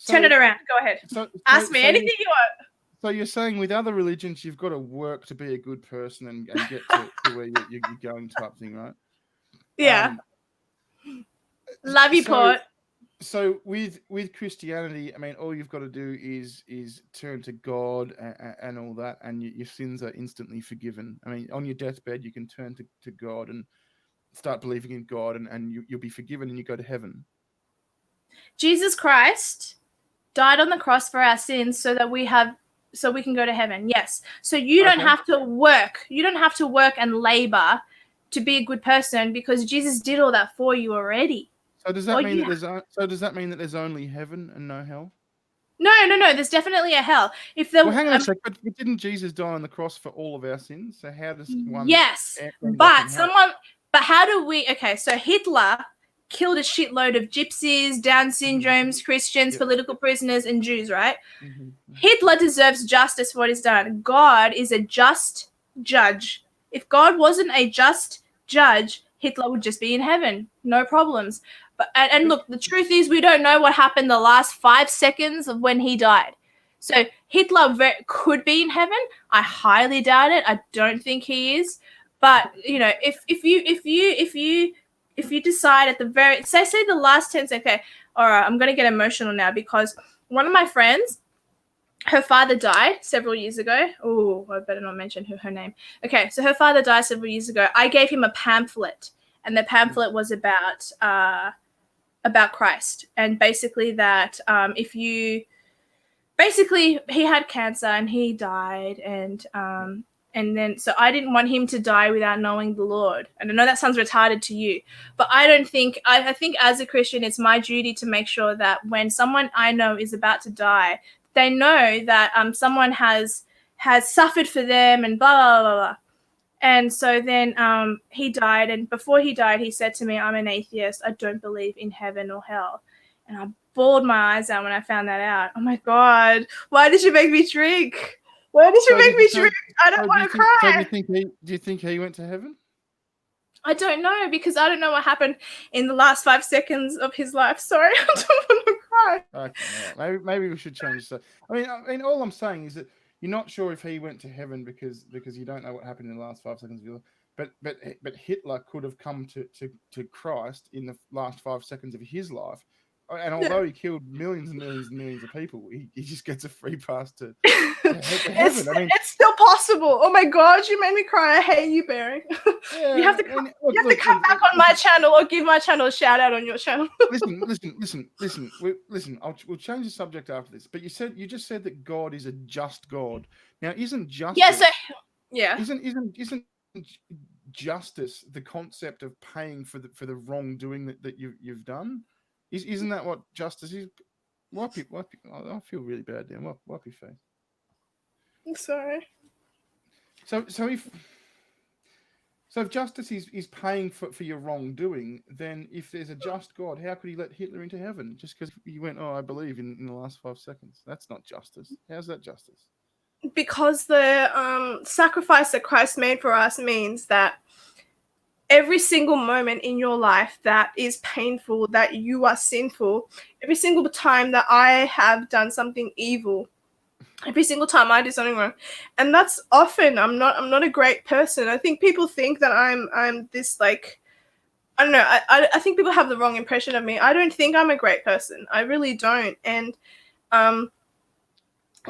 turn it around. Go ahead. Ask me anything you want. So you're saying with other religions, you've got to work to be a good person and get to where you're going type thing, right? Yeah. Love you, Port. So with Christianity, I mean, all you've got to do is turn to God and all that, and your sins are instantly forgiven. I mean, on your deathbed, you can turn to God and start believing in God, and you'll be forgiven and you go to heaven. Jesus Christ died on the cross for our sins so we can go to heaven. Yes. So you don't have to work. You don't have to work and labor to be a good person because Jesus did all that for you already. So does that mean that there's only heaven and no hell? No. There's definitely a hell. Hang on a sec. But didn't Jesus die on the cross for all of our sins? So how does one? Yes, but how do we? Okay, so Hitler killed a shitload of gypsies, Down syndromes, Christians, political prisoners, and Jews. Right? Hitler deserves justice for what he's done. God is a just judge. If God wasn't a just judge, Hitler would just be in heaven, no problems. But and look, the truth is we don't know what happened the last 5 seconds of when he died. So Hitler could be in heaven. I highly doubt it. I don't think he is. But you know, if you decide at the very say the last 10 seconds, okay, all right, I'm gonna get emotional now because one of my friends, her father died several years ago. Oh, I better not mention her name. Okay, so her father died several years ago. I gave him a pamphlet, and the pamphlet was about Christ, and basically that he had cancer and he died, and then so I didn't want him to die without knowing the Lord. And I know that sounds retarded to you, but I think as a Christian, it's my duty to make sure that when someone I know is about to die, they know that someone has suffered for them and blah, blah, blah, blah. And so then he died. And before he died, he said to me, I'm an atheist. I don't believe in heaven or hell. And I bawled my eyes out when I found that out. Oh, my God. Why did you make me drink? Why did you make me drink? I don't want to cry. So do you think he went to heaven? I don't know because I don't know what happened in the last 5 seconds of his life. Sorry, I don't want to cry. Okay, maybe we should change that. I mean, all I'm saying is that you're not sure if he went to heaven because you don't know what happened in the last 5 seconds of your life. But Hitler could have come to Christ in the last 5 seconds of his life. And although he killed millions and millions and millions of people, he just gets a free pass to heaven. It's still possible. Oh my God, you made me cry. I hate you, Barry. Yeah, you have to come back on my channel or give my channel a shout out on your channel. Listen. We'll change the subject after this. But you just said that God is a just God. Now, isn't justice? Isn't justice the concept of paying for the wrongdoing that you've done? Isn't that what justice is? Wipe I feel really bad then. Wipe your face. I'm sorry. So if justice is paying for your wrongdoing, then if there's a just God, how could he let Hitler into heaven just because he went, I believe in the last 5 seconds? That's not justice. How's that justice? Because the sacrifice that Christ made for us means that every single moment in your life that is painful, that you are sinful, every single time that I have done something evil, every single time I do something wrong, and that's often I'm not a great person. I think people think that I'm this, like, I don't know. I think people have the wrong impression of me. I don't think I'm a great person. I really don't. And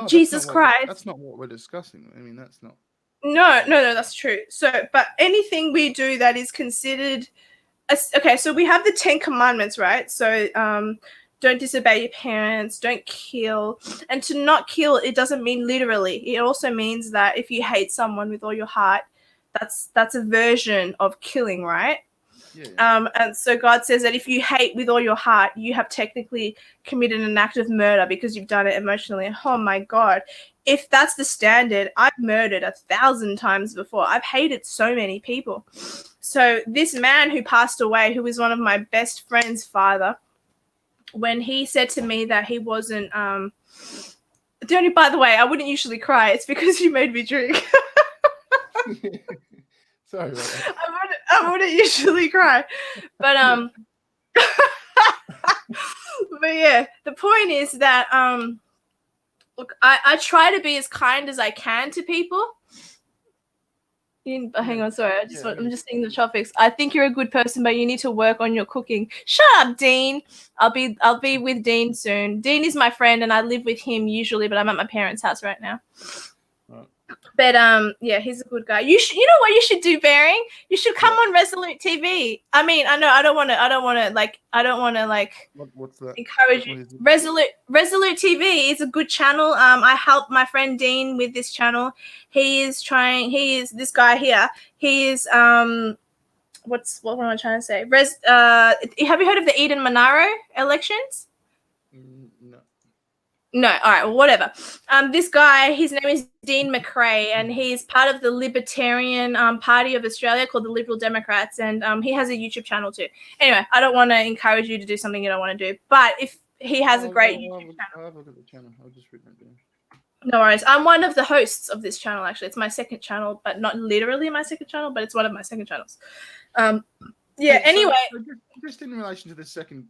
Jesus Christ. That's not what we're discussing. I mean, that's not. No, that's true. So, but anything we do that is considered, okay, so we have the 10 commandments, right? So, don't disobey your parents, don't kill. And to not kill, it doesn't mean literally. It also means that if you hate someone with all your heart, that's a version of killing, right? Yeah. And so God says that if you hate with all your heart, you have technically committed an act of murder because you've done it emotionally. Oh my God. If that's the standard, I've murdered 1,000 times before. I've hated so many people. So this man who passed away, who was one of my best friend's father, when he said to me that he wasn't, by the way, I wouldn't usually cry. It's because you made me drink. Sorry about that. I wouldn't usually cry, but but yeah, the point is that look, I try to be as kind as I can to people. Hang on, sorry. I'm just seeing the topics. I think you're a good person, but you need to work on your cooking. Shut up, Dean. I'll be with Dean soon. Dean is my friend, and I live with him usually, but I'm at my parents' house right now. But yeah, he's a good guy. You know what you should do, Bearing? You should come on Resolute TV. I mean, I know I don't want to What's that? Encourage you. Resolute TV is a good channel. I helped my friend Dean with this channel. He is this guy here. He is what am I trying to say? Have you heard of the Eden Monaro elections? No. No, all right, well, whatever. This guy, his name is Dean McRae, and he's part of the Libertarian Party of Australia called the Liberal Democrats, and he has a YouTube channel too. Anyway, I don't want to encourage you to do something you don't want to do, but if he has a great YouTube channel. I'll have a look at the channel. I'll just read that down. No worries. I'm one of the hosts of this channel, actually. It's my second channel, but not literally my second channel, but it's one of my second channels. Yeah, anyway. So just in relation to the second,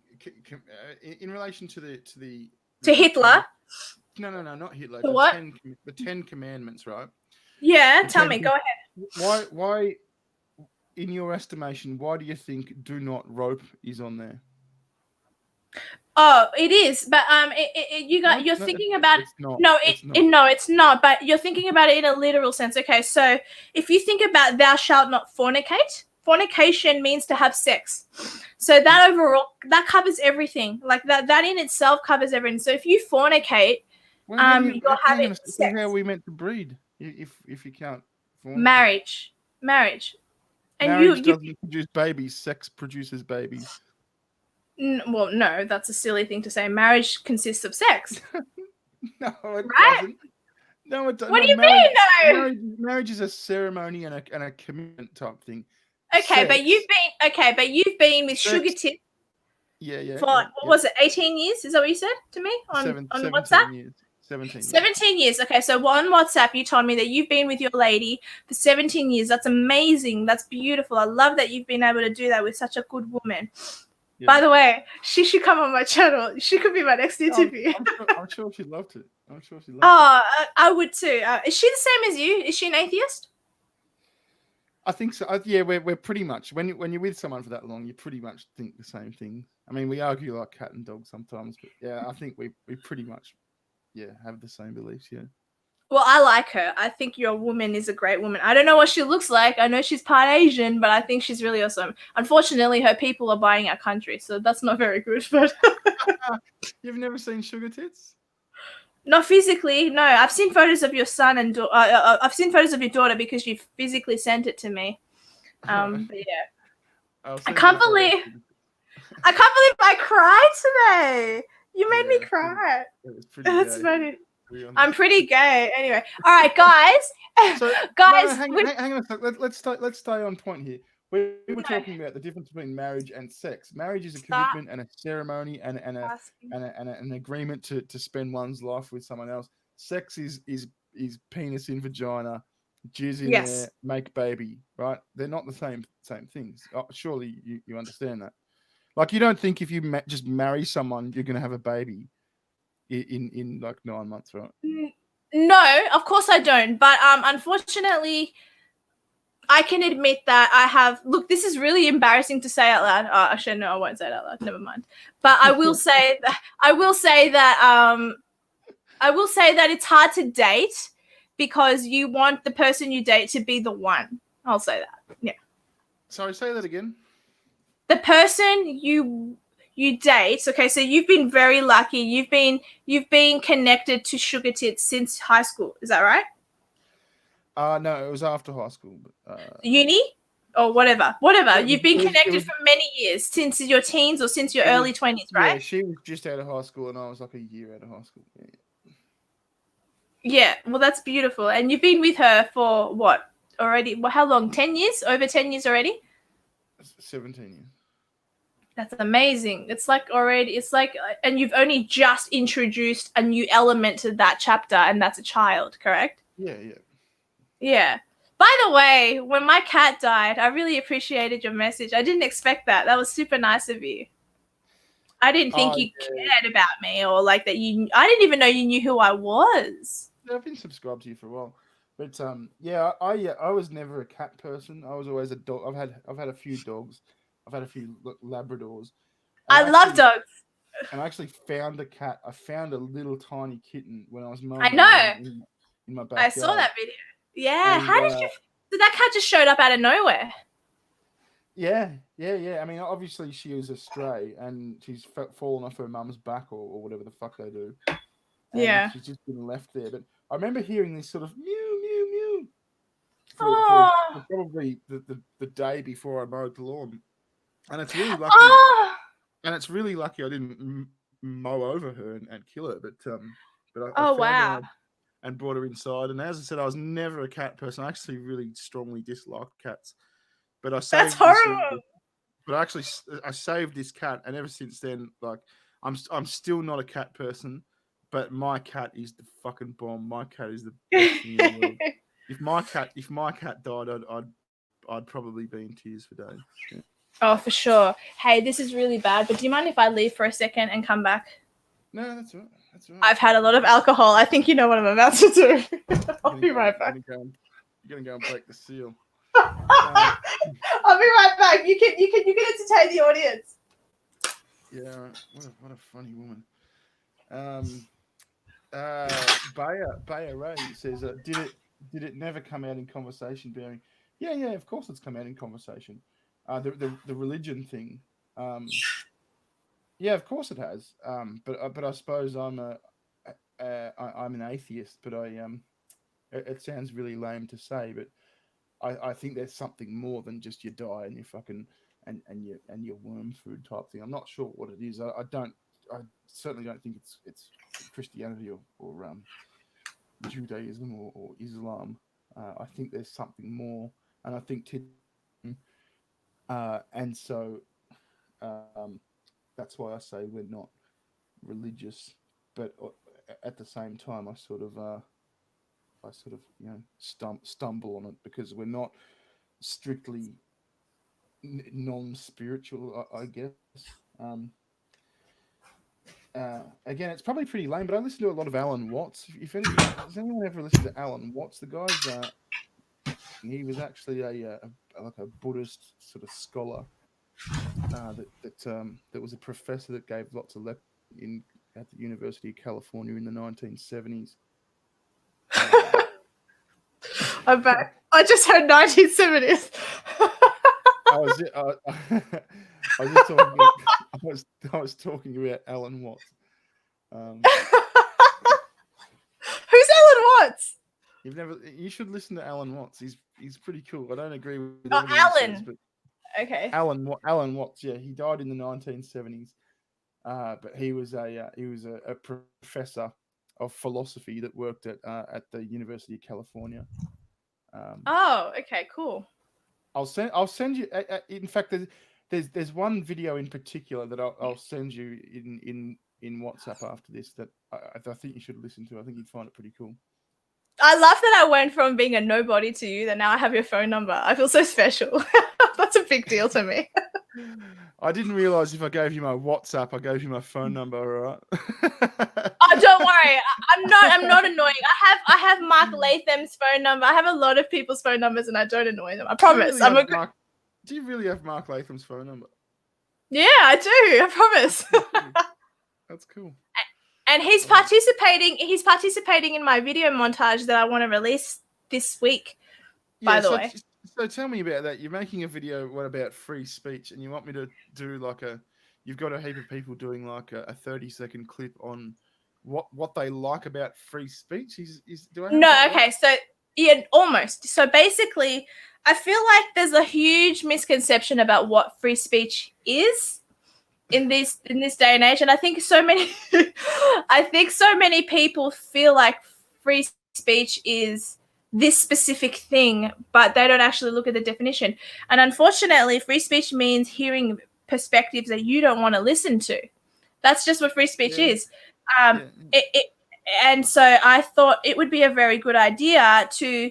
in relation to the to Hitler? No, not Hitler. To what? The 10 Commandments, right? Yeah, tell me. Go ahead. Why, in your estimation, why do you think "do not rope" is on there? Oh, it is, but you're thinking about it. It's not. But you're thinking about it in a literal sense. Okay, so if you think about "thou shalt not fornicate," fornication means to have sex. So that overall, that covers everything. Like that in itself covers everything. So if you fornicate, you're having sex. That's how we meant to breed. If you can't fornicate. Marriage. And marriage doesn't produce babies. Sex produces babies. Well, no, that's a silly thing to say. Marriage consists of sex. No, it doesn't. No, it doesn't. What do you mean, no? Marriage is a ceremony and a commitment type thing. Okay, but you've been with Sugar Tip. Yeah. For what was it? 18 years? Is that what you said to me on WhatsApp? Years. 17. 17 years. Okay, so on WhatsApp, you told me that you've been with your lady for 17 years. That's amazing. That's beautiful. I love that you've been able to do that with such a good woman. Yeah. By the way, she should come on my channel. She could be my next interview. I'm sure she'd love to. I would too. Is she the same as you? Is she an atheist? I think so. Yeah, we're pretty much when you're with someone for that long, you pretty much think the same thing. I mean, we argue like cat and dog sometimes, but yeah, I think we pretty much have the same beliefs. Yeah. Well, I like her. I think your woman is a great woman. I don't know what she looks like. I know she's part Asian, but I think she's really awesome. Unfortunately, her people are buying our country, so that's not very good. But you've never seen Sugar Tits? Not physically, no. I've seen photos of your son and I've seen photos of your daughter because you physically sent it to me. But yeah, I can't believe I cried today. You made me cry. That's funny. I'm pretty gay. Anyway, all right, guys. So, guys, hang on a sec. Let's stay on point here. We were talking about the difference between marriage and sex. Marriage is a commitment and a ceremony and an agreement to spend one's life with someone else. Sex is penis in vagina, jizz in there, make baby. Right? They're not the same things. Surely you understand that. Like, you don't think if you just marry someone you're going to have a baby in like 9 months, right? No, of course I don't. But unfortunately, I can admit that I have. Look, this is really embarrassing to say out loud. Oh, actually, no, I won't say it out loud. Never mind. But I will say that. I will say that it's hard to date because you want the person you date to be the one. I'll say that. Yeah. Sorry, say that again. The person you date. Okay, so you've been very lucky. You've been connected to sugar tits since high school. Is that right? No, it was after high school. Uni or whatever. You've been connected for many years, since your teens or since your early 20s, right? Yeah, she was just out of high school and I was like a year out of high school. Yeah, well, that's beautiful. And you've been with her for what already? Well, how long? 10 years? Over 10 years already? 17 years. That's amazing. It's like, and you've only just introduced a new element to that chapter, and that's a child, correct? Yeah. By the way, when my cat died, I really appreciated your message. I didn't expect that. That was super nice of you. I didn't think you cared about me or like that I didn't even know you knew who I was. Yeah, I've been subscribed to you for a while. But I was never a cat person. I was always a dog. I've had a few dogs. I've had a few Labradors. I love dogs. And I actually found a cat. I found a little tiny kitten when I was mowing I know. in my backyard. I saw that video. Yeah. And, how did that cat just showed up out of nowhere? Yeah. I mean, obviously she was a stray and she's fallen off her mum's back or whatever the fuck they do. And she's just been left there. But I remember hearing this sort of mew, mew, mew for probably the day before I mowed the lawn. And it's really lucky. And it's really lucky I didn't mow over her and kill her. But I found her and brought her inside. And as I said, I was never a cat person. I actually really strongly disliked cats. But I saved. That's horrible. But I saved this cat, and ever since then, like I'm still not a cat person. But my cat is the fucking bomb. My cat is the best thing in the world. If my cat died, I'd probably be in tears for days. Yeah. Oh, for sure. Hey, this is really bad, but do you mind if I leave for a second and come back? No, that's all right. I've had a lot of alcohol. I think you know what I'm about to do. I'll be right back. You're gonna go and break the seal. I'll be right back. You can entertain the audience. Yeah, what a funny woman. Bayer Ray says, did it never come out in conversation? Bearing, yeah, of course it's come out in conversation. The religion thing, yeah, of course it has. But I suppose I'm an atheist. But it sounds really lame to say, but I think there's something more than just you die and you fucking and your worm food type thing. I'm not sure what it is. I certainly don't think it's Christianity or Judaism or Islam. I think there's something more, and I think and so that's why I say we're not religious, but at the same time I sort of stumble on it because we're not strictly non-spiritual, I guess. Again, it's probably pretty lame, but I listen to a lot of Alan Watts. Has anyone ever listened to Alan Watts? The guy's he was actually a Buddhist sort of scholar that was a professor that gave lots of lectures at the University of California in the 1970s. I'm back. I just heard 1970s. I was talking about Alan Watts. Who's Alan Watts? You should listen to Alan Watts. He's pretty cool. I don't agree with Alan. Says, but okay. Alan Watts. Yeah, he died in the 1970s. But he was a professor of philosophy that worked at the University of California. Oh, okay, cool. I'll send you. In fact, there's one video in particular that I'll send you in WhatsApp after this that I think you should listen to. I think you'd find it pretty cool. I love that I went from being a nobody to you, that now I have your phone number. I feel so special. That's a big deal to me. I didn't realize if I gave you my WhatsApp, I gave you my phone number, all right? Oh, don't worry. I'm not annoying. I have Mark Latham's phone number. I have a lot of people's phone numbers, and I don't annoy them. I promise. Do you really have Mark Latham's phone number? Yeah, I do. I promise. That's cool. And he's participating. He's participating in my video montage that I want to release this week. By the way. So tell me about that. You're making a video about free speech, and you want me to do you've got a heap of people doing like a 30-second clip on what they like about free speech. Okay, so yeah, almost. So basically, I feel like there's a huge misconception about what free speech is in this day and age, and I think so many people feel like free speech is this specific thing, but they don't actually look at the definition. And unfortunately, free speech means hearing perspectives that you don't want to listen to. That's just what free speech is. And so I thought it would be a very good idea to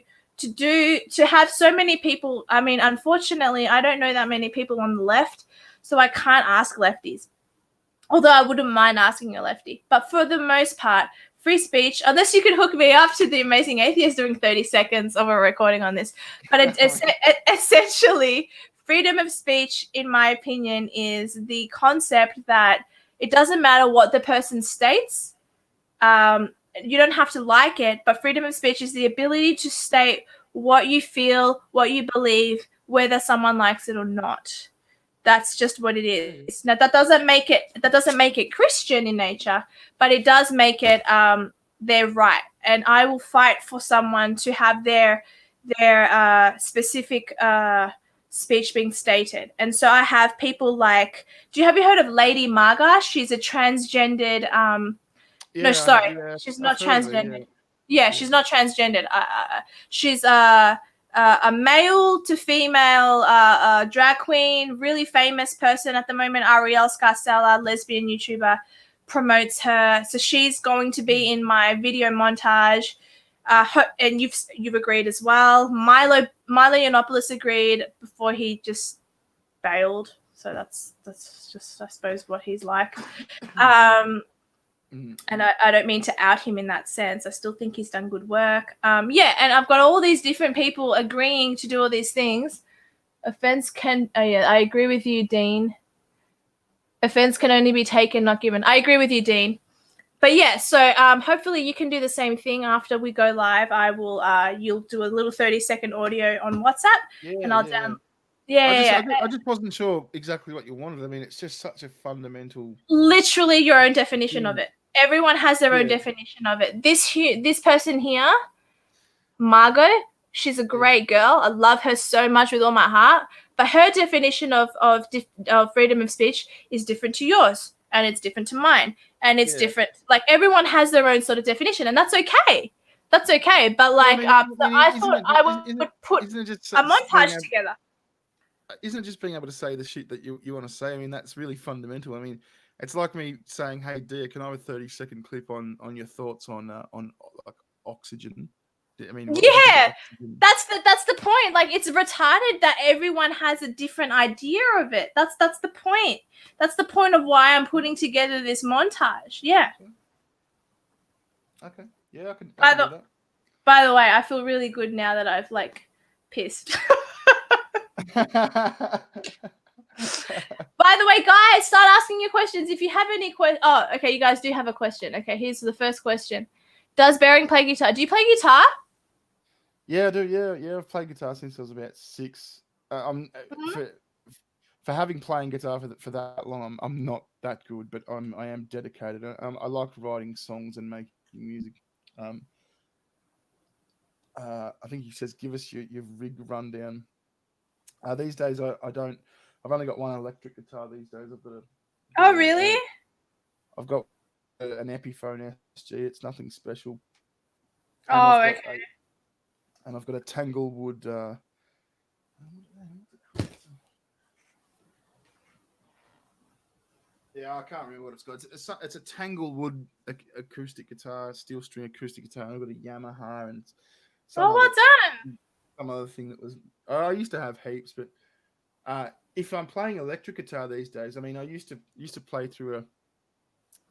have so many people. I mean, unfortunately, I don't know that many people on the left, so I can't ask lefties. Although I wouldn't mind asking a lefty. But for the most part, free speech, unless you could hook me up to the Amazing Atheist doing 30 seconds of a recording on this. But essentially, freedom of speech, in my opinion, is the concept that it doesn't matter what the person states. You don't have to like it, but freedom of speech is the ability to state what you feel, what you believe, whether someone likes it or not. That's just what it is. Now, that doesn't make it Christian in nature, but it does make it their right. And I will fight for someone to have their specific speech being stated. And so I have people like, have you heard of Lady Marga? She's a transgendered. She's not transgendered. She's not transgendered. She's a male to female drag queen, really famous person at the moment. Ariel Scarcella, lesbian YouTuber, promotes her. So she's going to be in my video montage. And you've agreed as well. Milo Yiannopoulos agreed before he just bailed. So that's just, I suppose, what he's like. And I don't mean to out him in that sense. I still think he's done good work. And I've got all these different people agreeing to do all these things. Offense can... Oh, yeah, I agree with you, Dean. Offense can only be taken, not given. I agree with you, Dean. But yeah, so hopefully you can do the same thing after we go live. I will. You'll do a little 30-second audio on WhatsApp, and I'll download. I just wasn't sure exactly what you wanted. I mean, it's just such a fundamental... Literally your own definition of it. Everyone has their own definition of it. This person here, Margot, she's a great girl. I love her so much with all my heart. But her definition of freedom of speech is different to yours, and it's different to mine, and it's different. Like, everyone has their own sort of definition, and that's okay. That's okay. But like, I thought I would put a montage together. Isn't it just being able to say the shit that you want to say? I mean, that's really fundamental. I mean, it's like me saying, "Hey, dear, can I have a 30-second clip on your thoughts on like oxygen?" I mean, that's the point. Like, it's retarded that everyone has a different idea of it. That's the point. That's the point of why I'm putting together this montage. Yeah. Okay. Yeah, I can do that. By the way, I feel really good now that I've pissed. By the way, guys, start asking your questions. If you have any questions... Oh, okay, you guys do have a question. Okay, here's the first question. Does Bering play guitar? Do you play guitar? Yeah, I do. Yeah, I've played guitar since I was about 6. For having playing guitar for that long, I'm not that good, but I am dedicated. I like writing songs and making music. I think he says, give us your rig rundown. These days, I don't. I've only got one electric guitar these days. Oh, really? I've got an Epiphone SG. It's nothing special. Oh, okay. And I've got a Tanglewood. Yeah, I can't remember what it's called. It's a Tanglewood acoustic guitar, steel string acoustic guitar. I've got a Yamaha and Oh, well done. some other thing that was. I used to have heaps, but if I'm playing electric guitar these days, I mean, I used to play through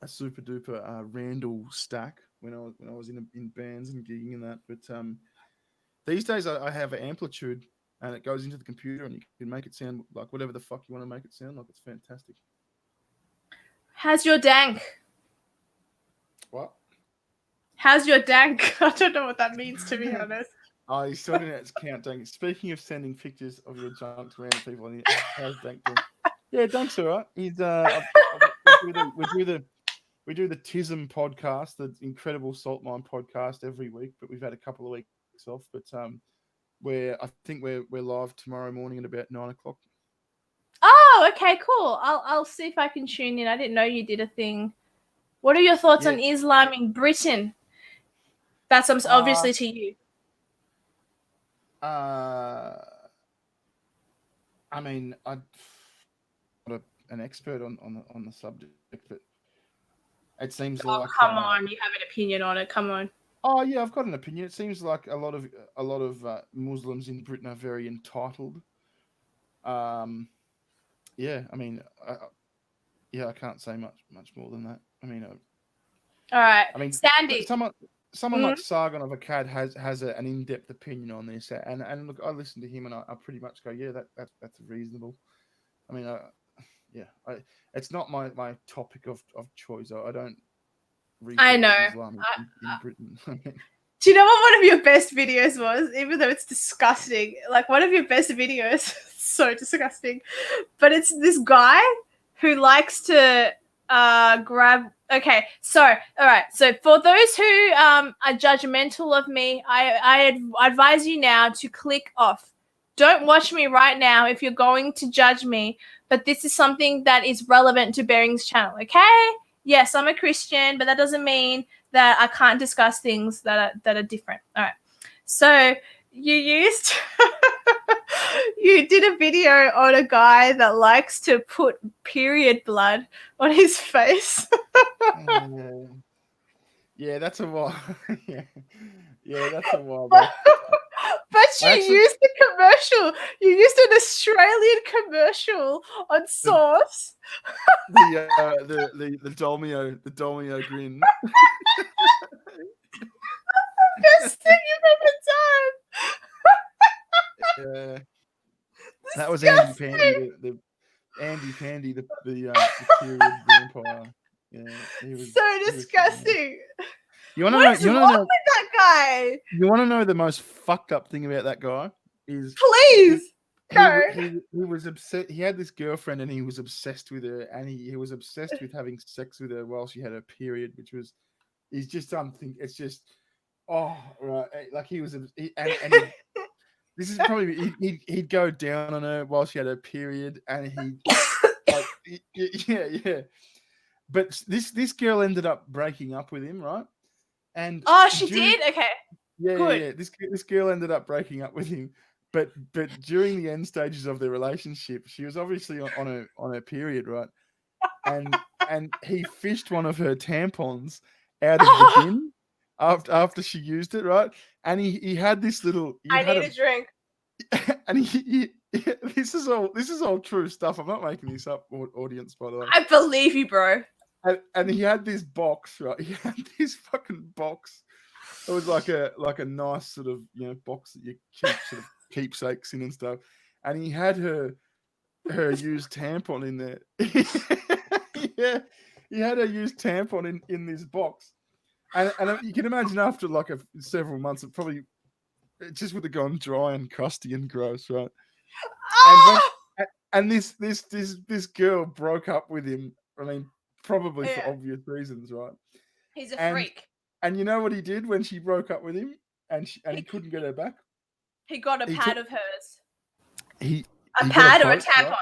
a super duper Randall stack when I was in bands and gigging and that. But these days I have an amplitude and it goes into the computer and you can make it sound like whatever the fuck you want to make it sound like. It's fantastic. How's your dank? What? How's your dank? I don't know what that means, to be honest. Oh, he's sorting out his countdown. Speaking of sending pictures of your junk to random people, how's Dank doing? Yeah, Dank's all right. He's we do the TISM podcast, the Incredible Salt Mine podcast every week, but we've had a couple of weeks off. But I think we're live tomorrow morning at about 9 o'clock. Oh, okay, cool. I'll see if I can tune in. I didn't know you did a thing. What are your thoughts on Islam in Britain? That's obviously to you. I mean, I'm not an expert on the subject, but it seems like. Come on, you have an opinion on it. Come on. Oh yeah, I've got an opinion. It seems like a lot of Muslims in Britain are very entitled. Yeah, I mean, I can't say much more than that. I mean, all right. I mean, Sandy. Someone like Saga of a Cad has an in-depth opinion on this, and look, I listen to him and I pretty much go, yeah, that's reasonable. I mean, it's not my topic of choice. I don't read Islam in Britain. Do you know what one of your best videos was? Even though it's disgusting, like one of your best videos, so disgusting, but it's this guy who likes to grab. Okay, so all right. So for those who are judgmental of me, I advise you now to click off. Don't watch me right now if you're going to judge me. But this is something that is relevant to Bearing's channel. Okay? Yes, I'm a Christian, but that doesn't mean that I can't discuss things that are different. All right. So you did a video on a guy that likes to put period blood on his face. Yeah, that's a while. yeah, that's a while back. But used the commercial. You used an Australian commercial on Sauce. The Dolmio grin. Best thing you've ever done. Yeah, that was Andy Pandy, Andy Pandy, the period vampire. Yeah, he was so disgusting. You want to know? What's wrong with that guy? You want to know the most fucked up thing about that guy is? Please. He was obsessed. He had this girlfriend, and he was obsessed with her, and he was obsessed with having sex with her while she had her period, which was, he's just something. It's just, oh right, like he was, this is probably he'd go down on her while she had her period, and yeah. But this girl ended up breaking up with him, right? And she did? Okay. Yeah. This girl ended up breaking up with him, but during the end stages of their relationship, she was obviously on her period, right? And he fished one of her tampons out of the bin after she used it, right? And he had this little. I need a drink. And this is all true stuff. I'm not making this up, audience, by the way. I believe you, bro. And he had this box, right? He had this fucking box. It was like a nice sort of box that you keep sort of keepsakes in and stuff. And he had her used tampon in there. Yeah, he had her used tampon in this box. And you can imagine after like several months, it just would have gone dry and crusty and gross, right? And this girl broke up with him. I mean, probably for obvious reasons, right? He's a freak. And you know what he did when she broke up with him, and he couldn't get her back? He got a pad of hers. He pad or a tampon? Right?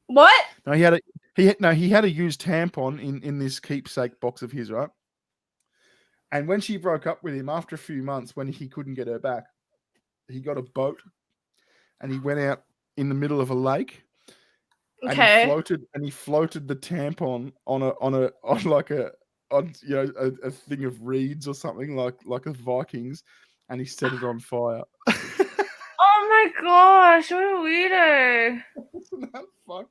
What? No, he He had a used tampon in this keepsake box of his, right? And when she broke up with him after a few months, when he couldn't get her back, he got a boat and he went out in the middle of a lake. And Okay. he floated the tampon on a thing of reeds or something like a Vikings, and he set it on fire. Oh my gosh, what a weirdo. Isn't that fuck?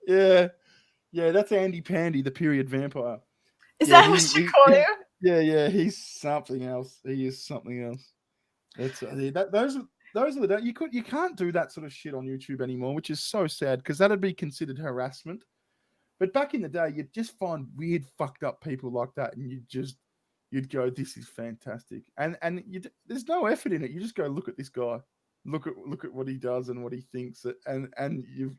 Yeah. Yeah, that's Andy Pandy, the period vampire. Is that what you call him? Yeah, he's something else. He is something else. That's those are the you can't do that sort of shit on YouTube anymore, which is so sad because that'd be considered harassment. But back in the day, you'd just find weird, fucked up people like that, and you'd go, "This is fantastic," and there's no effort in it. You just go, "Look at this guy, look at what he does and what he thinks," and you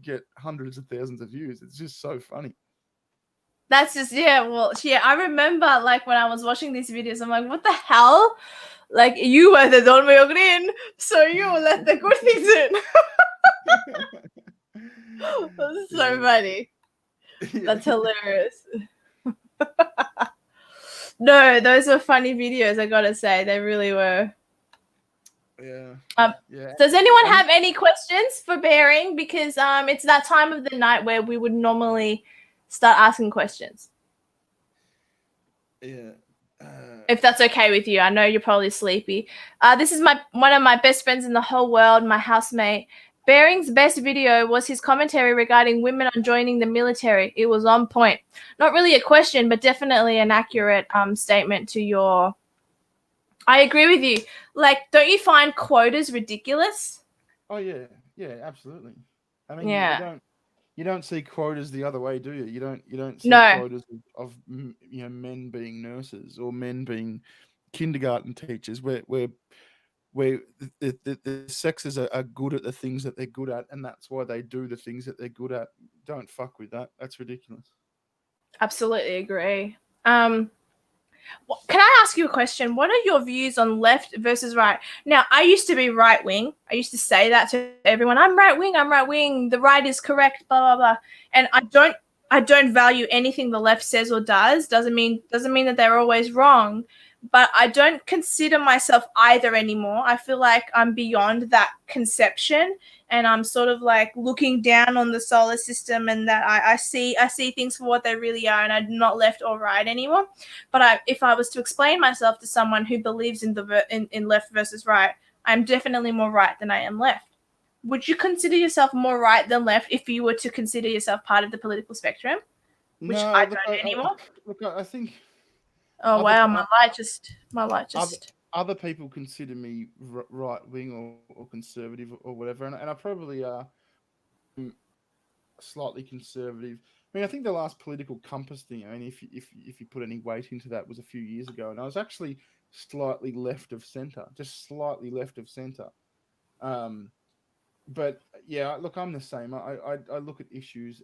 get hundreds of thousands of views. It's just so funny. That's just I remember like when I was watching these videos, I'm like, what the hell? Like you were the Don Green, so you let the good things in. That's so funny. That's hilarious. No, those were funny videos, I gotta say. They really were. Yeah. Does anyone have any questions for Bearing? Because it's that time of the night where we would normally start asking questions. Yeah. If that's okay with you. I know you're probably sleepy. This is one of my best friends in the whole world, my housemate. Bearing's best video was his commentary regarding women on joining the military. It was on point. Not really a question, but definitely an accurate statement to your... I agree with you. Like, don't you find quotas ridiculous? Oh, yeah. Yeah, absolutely. I mean, you don't see quotas the other way, do you? You don't see quotas of men being nurses or men being kindergarten teachers, where the sexes are good at the things that they're good at, and that's why they do the things that they're good at. Don't fuck with that. That's ridiculous. Absolutely agree. Can I ask you a question? What are your views on left versus right? Now, I used to be right wing. I used to say that to everyone. I'm right wing. I'm right wing. The right is correct. Blah blah blah. And I don't value anything the left says or does. Doesn't mean that they're always wrong. But I don't consider myself either anymore. I feel like I'm beyond that conception, and I'm sort of like looking down on the solar system, and that I see things for what they really are, and I'm not left or right anymore. But if I was to explain myself to someone who believes in in left versus right, I'm definitely more right than I am left. Would you consider yourself more right than left if you were to consider yourself part of the political spectrum? Which I don't anymore. I think. Oh wow, my light just. Other people consider me right wing or conservative or whatever, and I probably are slightly conservative. I mean, I think the last political compass thing, I mean, if you put any weight into that, was a few years ago, and I was actually slightly left of centre, just slightly left of centre. But yeah, look, I'm the same. I look at issues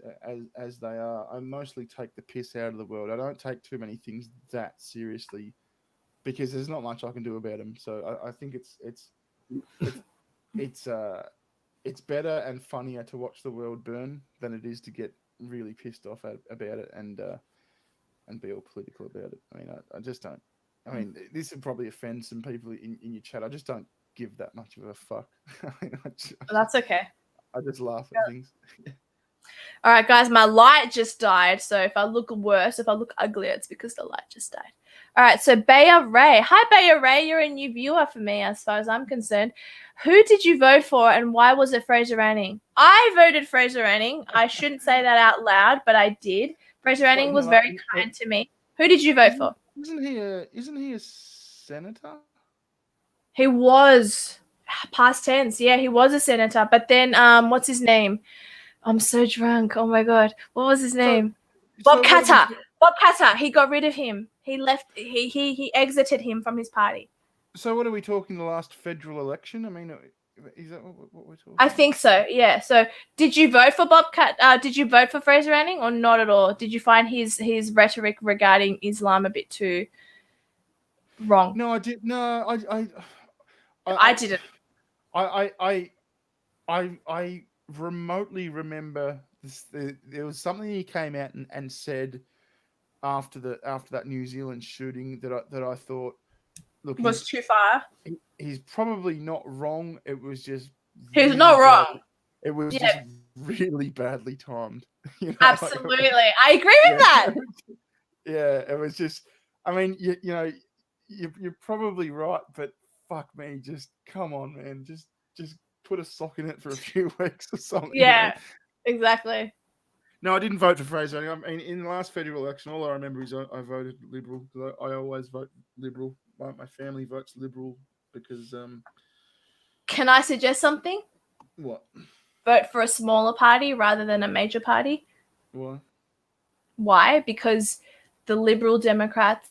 as they are. I mostly take the piss out of the world. I don't take too many things that seriously because there's not much I can do about them. So I think it's better and funnier to watch the world burn than it is to get really pissed off about it and be all political about it. I mean, I just don't. I mean, this would probably offend some people in your chat. I just don't give that much of a fuck. That's okay. I just laugh at things. All right, guys, my light just died. So if I look worse, if I look uglier, it's because the light just died. All right, so Baya Ray. Hi, Baya Ray. You're a new viewer for me as far as I'm concerned. Who did you vote for and why was it Fraser Anning? I voted Fraser Anning. I shouldn't say that out loud, but I did. Fraser Anning was very kind to me. Who did you vote for? Isn't he a senator? He was past tense. Yeah, he was a senator. But then, what's his name? I'm so drunk. Oh my god, what was his name? Bob Katter. Bob Katter. He got rid of him. He left. He exited him from his party. So what are we talking? The last federal election? I mean, is that what we're talking? I think so. Yeah. So did you vote for Bob Katter? Did you vote for Fraser Anning or not at all? Did you find his rhetoric regarding Islam a bit too wrong? No, I did. No, I didn't. I remotely remember there was something he came out and said after that New Zealand shooting that I thought, look, Was too far. he's probably not wrong. It was just He's not wrong. It was just really badly timed. You know, absolutely, I agree with that. Yeah, it was just. I mean, you know, you're probably right, but fuck me, just come on, man, just put a sock in it for a few weeks or something. Yeah, man. exactly. No, I didn't vote for Fraser. I mean, in the last federal election, all I remember is I voted Liberal because I always vote Liberal. My family votes Liberal because. Can I suggest something? What? Vote for a smaller party rather than a major party. Why? Why? Because the Liberal Democrats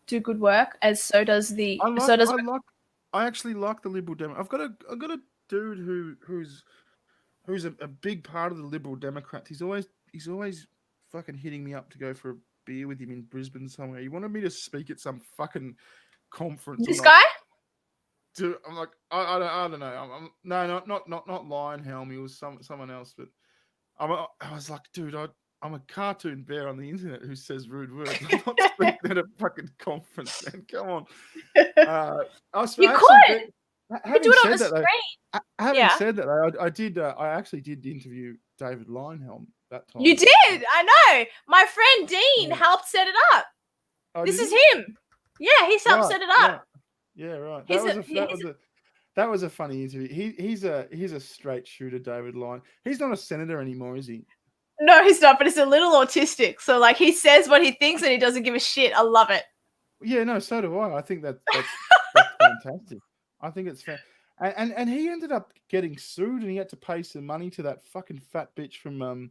do good work, as so does the. I actually like the Liberal Democrats. I've got a dude who's a big part of the Liberal Democrats. He's always fucking hitting me up to go for a beer with him in Brisbane somewhere. He wanted me to speak at some fucking conference. This guy? I'm like, I don't know. No, not Lionhelm. He was someone else. But I was like, dude, I'm a cartoon bear on the internet who says rude words. I'm not speaking at a fucking conference, man. Come on. You could. Having do it said on the that, screen. having said that, I actually did interview David Lionhelm that time. You did? I know. My friend Dean helped set it up. Oh, this is him. Yeah, he helped set it up. Yeah, right. That was a funny interview. He's a straight shooter, David Lyon. He's not a senator anymore, is he? No, he's not, but he's a little autistic. So, like, he says what he thinks and he doesn't give a shit. I love it. Yeah, no, so do I. I think that's fantastic. I think it's fair. And he ended up getting sued and he had to pay some money to that fucking fat bitch from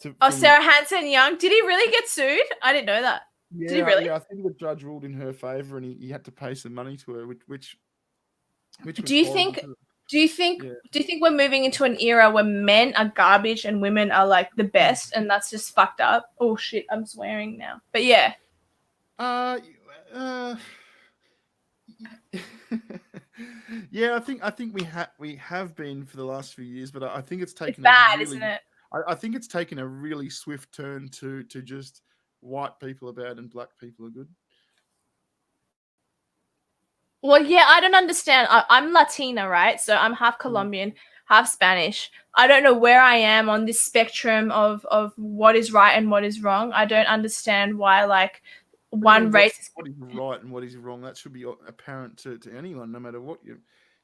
Sarah Hanson Young. Did he really get sued? I didn't know that. Yeah, Did he really? Yeah, I think the judge ruled in her favor and he had to pay some money to her, which do you think we're moving into an era where men are garbage and women are like the best, and that's just fucked up? Oh shit, I'm swearing now. But yeah. Yeah, I think we have been for the last few years, but I think it's taken bad, isn't it? I think it's taken a really swift turn to just white people are bad and black people are good. Well, yeah, I don't understand. I'm Latina, right? So I'm half Colombian, half Spanish. I don't know where I am on this spectrum of what is right and what is wrong. I don't understand why, like, one race. What is right and what is wrong? That should be apparent to anyone, no matter what you.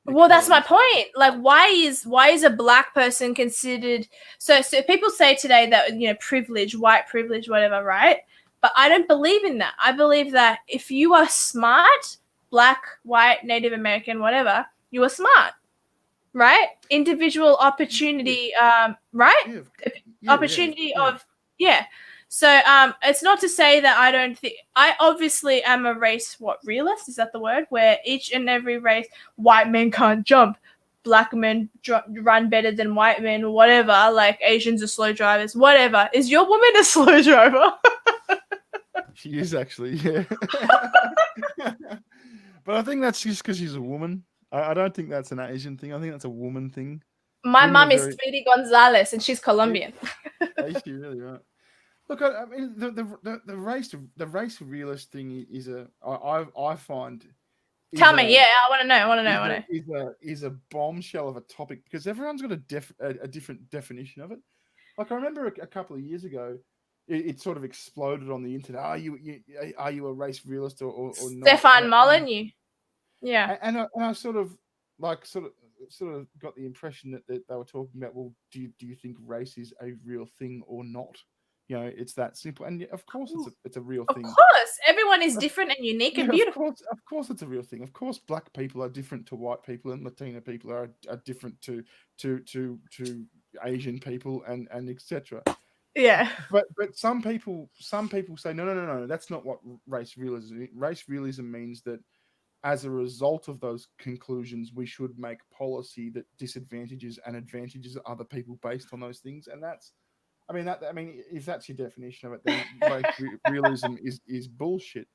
Well, that's my point. Like, why is a black person considered? So people say today that, you know, privilege, white privilege, whatever, right? But I don't believe in that. I believe that if you are smart, black, white, Native American, whatever, you are smart, right? Individual opportunity, right? Opportunity of. So it's not to say that I don't think. I obviously am a race, realist? Is that the word? Where each and every race, white men can't jump, black men run better than white men, whatever, like Asians are slow drivers, whatever. Is your woman a slow driver? She is actually, yeah. But I think that's just because she's a woman. I don't think that's an Asian thing. I think that's a woman thing. My mum is Speedy Gonzalez, and she's Colombian. Is she really? Right. Look, I mean, the race realist thing I find. Tell me, I want to know. Is a bombshell of a topic because everyone's got a different definition of it. Like I remember a couple of years ago, it sort of exploded on the internet. Are you a race realist or not? Stefan Molyneux. Yeah. And I sort of got the impression that they were talking about, well, do you think race is a real thing or not? You know, it's that simple. And of course it's a real thing. Of course. Everyone is different and unique and beautiful. Of course it's a real thing. Of course black people are different to white people and Latina people are different to Asian people and etc. Yeah. But some people say no, that's not what race realism is. Race realism means that as a result of those conclusions, we should make policy that disadvantages and advantages other people based on those things. And that's, I mean, if that's your definition of it, then race realism is bullshit.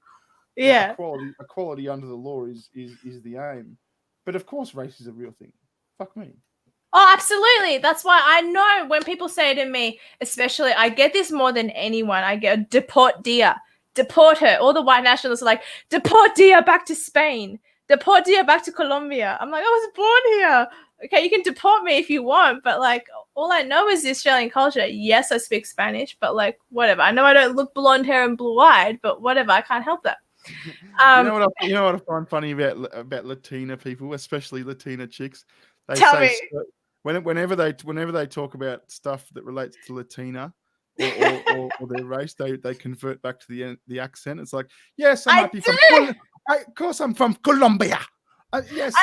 Yeah. Equality under the law is the aim. But of course, race is a real thing. Fuck me. Oh, absolutely. That's why I know when people say to me, especially, I get this more than anyone. I get deport Dia, deport her. All the white nationalists are like, deport Dia back to Spain, deport Dia back to Colombia. I'm like, I was born here. Okay, you can deport me if you want, but like, all I know is the Australian culture. Yes, I speak Spanish, but like, whatever. I know I don't look blonde hair and blue eyed, but whatever. I can't help that. You know what I find funny about Latina people, especially Latina chicks? They Tell say me. whenever they talk about stuff that relates to Latina or their race, they convert back to the accent. It's like, yes, I might be from, of course I'm from Colombia. Yes,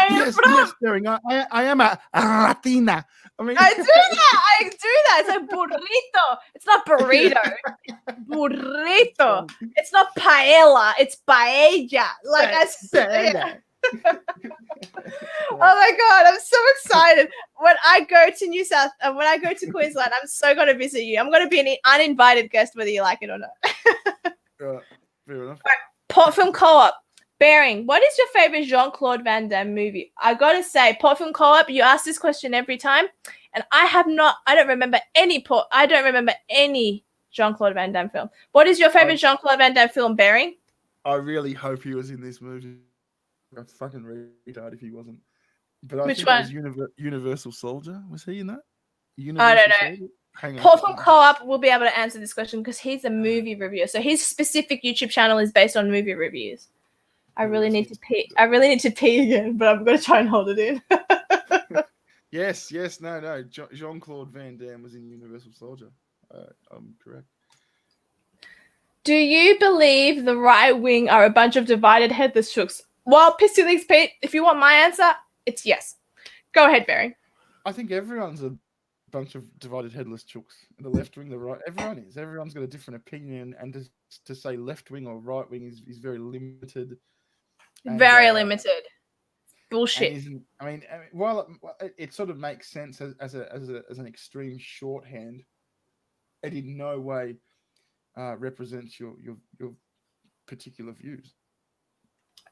Daring. I am a Latina. I mean, I do that. It's a burrito. It's not burrito. Burrito. It's not paella. It's paella. Like I said. Yeah. Oh my god, I'm so excited. When I go to Queensland, I'm so gonna visit you. I'm gonna be an uninvited guest, whether you like it or not. Fair enough. Port Film Co-op. Bearing, what is your favorite Jean-Claude Van Damme movie? I gotta say, Port Film Co-op, you ask this question every time, and I don't remember any Jean-Claude Van Damme film. What is your favorite Jean-Claude Van Damme film, Bearing? I really hope he was in this movie. I'd fucking retard if he wasn't. But I think it was Universal Soldier. Was he in that? I don't know. Port Film Co-op will be able to answer this question because he's a movie reviewer. So his specific YouTube channel is based on movie reviews. I really need to pee. I really need to pee again, but I'm going to try and hold it in. Yes. No. Jean-Claude Van Damme was in Universal Soldier. I'm correct. Do you believe the right wing are a bunch of divided headless chooks? Well, Pissy Leaks Pete, if you want my answer, it's yes. Go ahead, Barry. I think everyone's a bunch of divided headless chooks. The left wing, the right. Everyone is. Everyone's got a different opinion, and to say left wing or right wing is very limited. Very limited. Bullshit. I mean, while it sort of makes sense as an extreme shorthand, it in no way represents your particular views.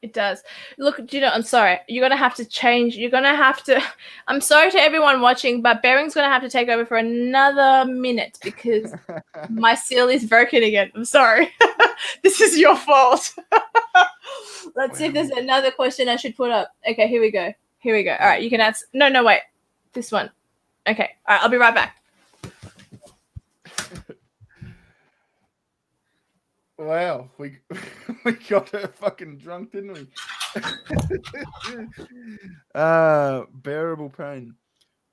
It does. Look, I'm sorry. You're going to have to change. I'm sorry to everyone watching, but Bearing's going to have to take over for another minute because my seal is broken again. I'm sorry. This is your fault. Let's see if there's another question I should put up. Okay, here we go. All right, you can answer. No, wait. This one. Okay. All right, I'll be right back. Wow, we got her fucking drunk, didn't we? Bearable pain.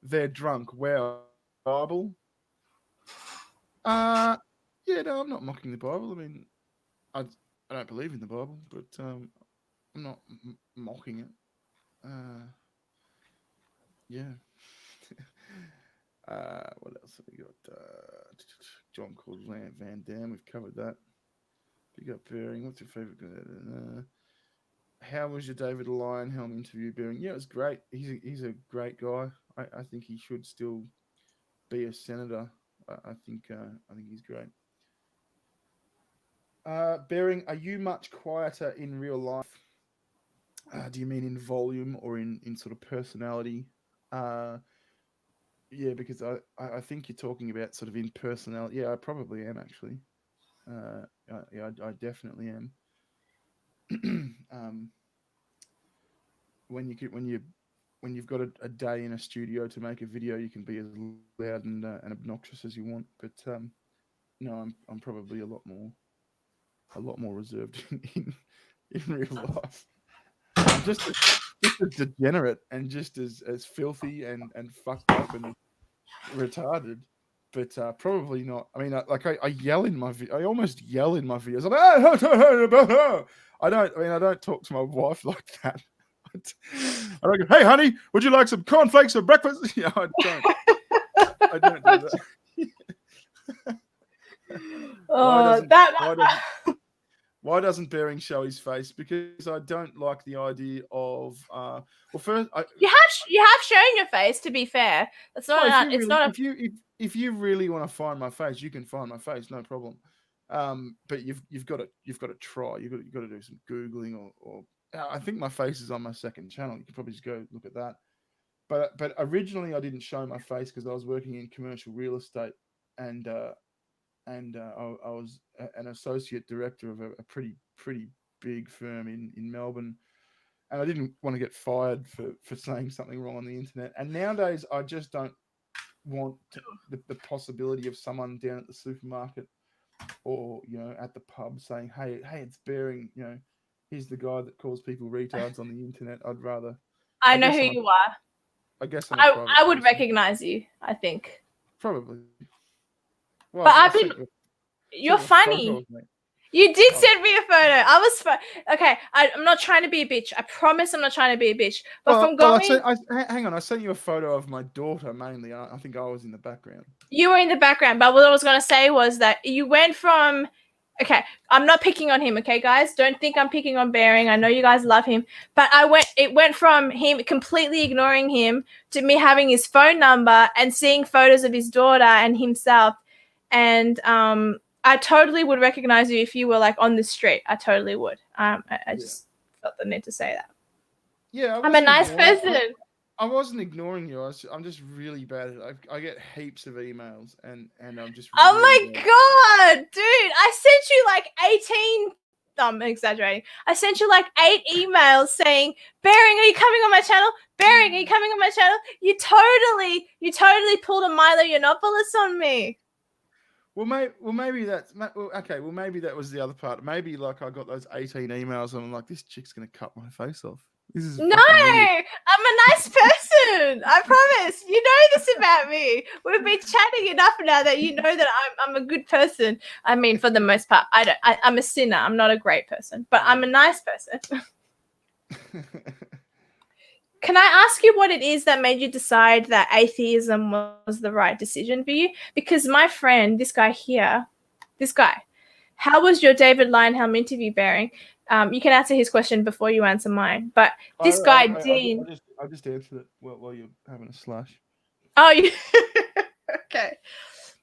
They're drunk. Wow. Bible? Yeah, no, I'm not mocking the Bible. I mean, I don't believe in the Bible, but I'm not mocking it. Yeah. What else have we got? Jean-Claude Van Damme. We've covered that. Big up Bearing. What's your favorite? How was your David Lionhelm interview, Bearing? Yeah, it was great. He's a great guy. I think he should still be a senator. I think he's great. Bearing, are you much quieter in real life? Do you mean in volume or in sort of personality? Yeah, because I think you're talking about sort of in personality. Yeah, I probably am actually. Yeah, I definitely am. When you've got a day in a studio to make a video, you can be as loud and obnoxious as you want. But no, I'm probably a lot more reserved in real life. I'm just a degenerate and just as filthy and fucked up and retarded. But probably not. I mean, I yell in my I almost yell in my videos. I don't talk to my wife like that. I don't go, hey, honey, would you like some cornflakes for breakfast? Yeah, I don't do that. Why doesn't Bearing show his face? Because I don't like the idea of first you have shown your face. To be fair, that's not. If you really want to find my face, you can find my face, no problem. But you've got to try. You've got to do some googling or I think my face is on my second channel. You can probably just go look at that. But originally I didn't show my face because I was working in commercial real estate, and I was an associate director of a pretty big firm in Melbourne, and I didn't want to get fired for saying something wrong on the internet. And nowadays I just don't want the possibility of someone down at the supermarket or at the pub saying, hey, it's Bearing, he's the guy that calls people retards on the internet. I'd rather. I know who you are. I guess I'm a private I would person. recognize you, I think. Probably. Well, But you're funny. You did send me a photo. I was okay. I'm not trying to be a bitch. I promise I'm not trying to be a bitch. But hang on. I sent you a photo of my daughter mainly. I think I was in the background. You were in the background. But what I was going to say was that you went from... Okay, I'm not picking on him, okay, guys? Don't think I'm picking on Bearing. I know you guys love him. But it went from him completely ignoring him to me having his phone number and seeing photos of his daughter and himself. And I totally would recognize you if you were like on the street. I totally would. I just felt the need to say that. Yeah, I'm a nice person. I wasn't ignoring you. I'm just really bad at it. I get heaps of emails, and I'm just. Oh my god, dude! I sent you like 18. I'm exaggerating. I sent you like 8 emails saying, "Bearing, are you coming on my channel? Bearing, are you coming on my channel?" You totally pulled a Milo Yiannopoulos on me. Well, maybe that's okay. Well, maybe that was the other part. Maybe like I got those 18 emails, and I'm like, this chick's gonna cut my face off. This is no. I'm a nice person. I promise. You know this about me. We've been chatting enough now that you know that I'm a good person. I mean, for the most part, I'm a sinner. I'm not a great person, but I'm a nice person. Can I ask you what it is that made you decide that atheism was the right decision for you? Because my friend, this guy, how was your David Lionhelm interview, Bearing? You can answer his question before you answer mine. But this guy, Dean... I just answered it while you're having a slash. Oh, okay.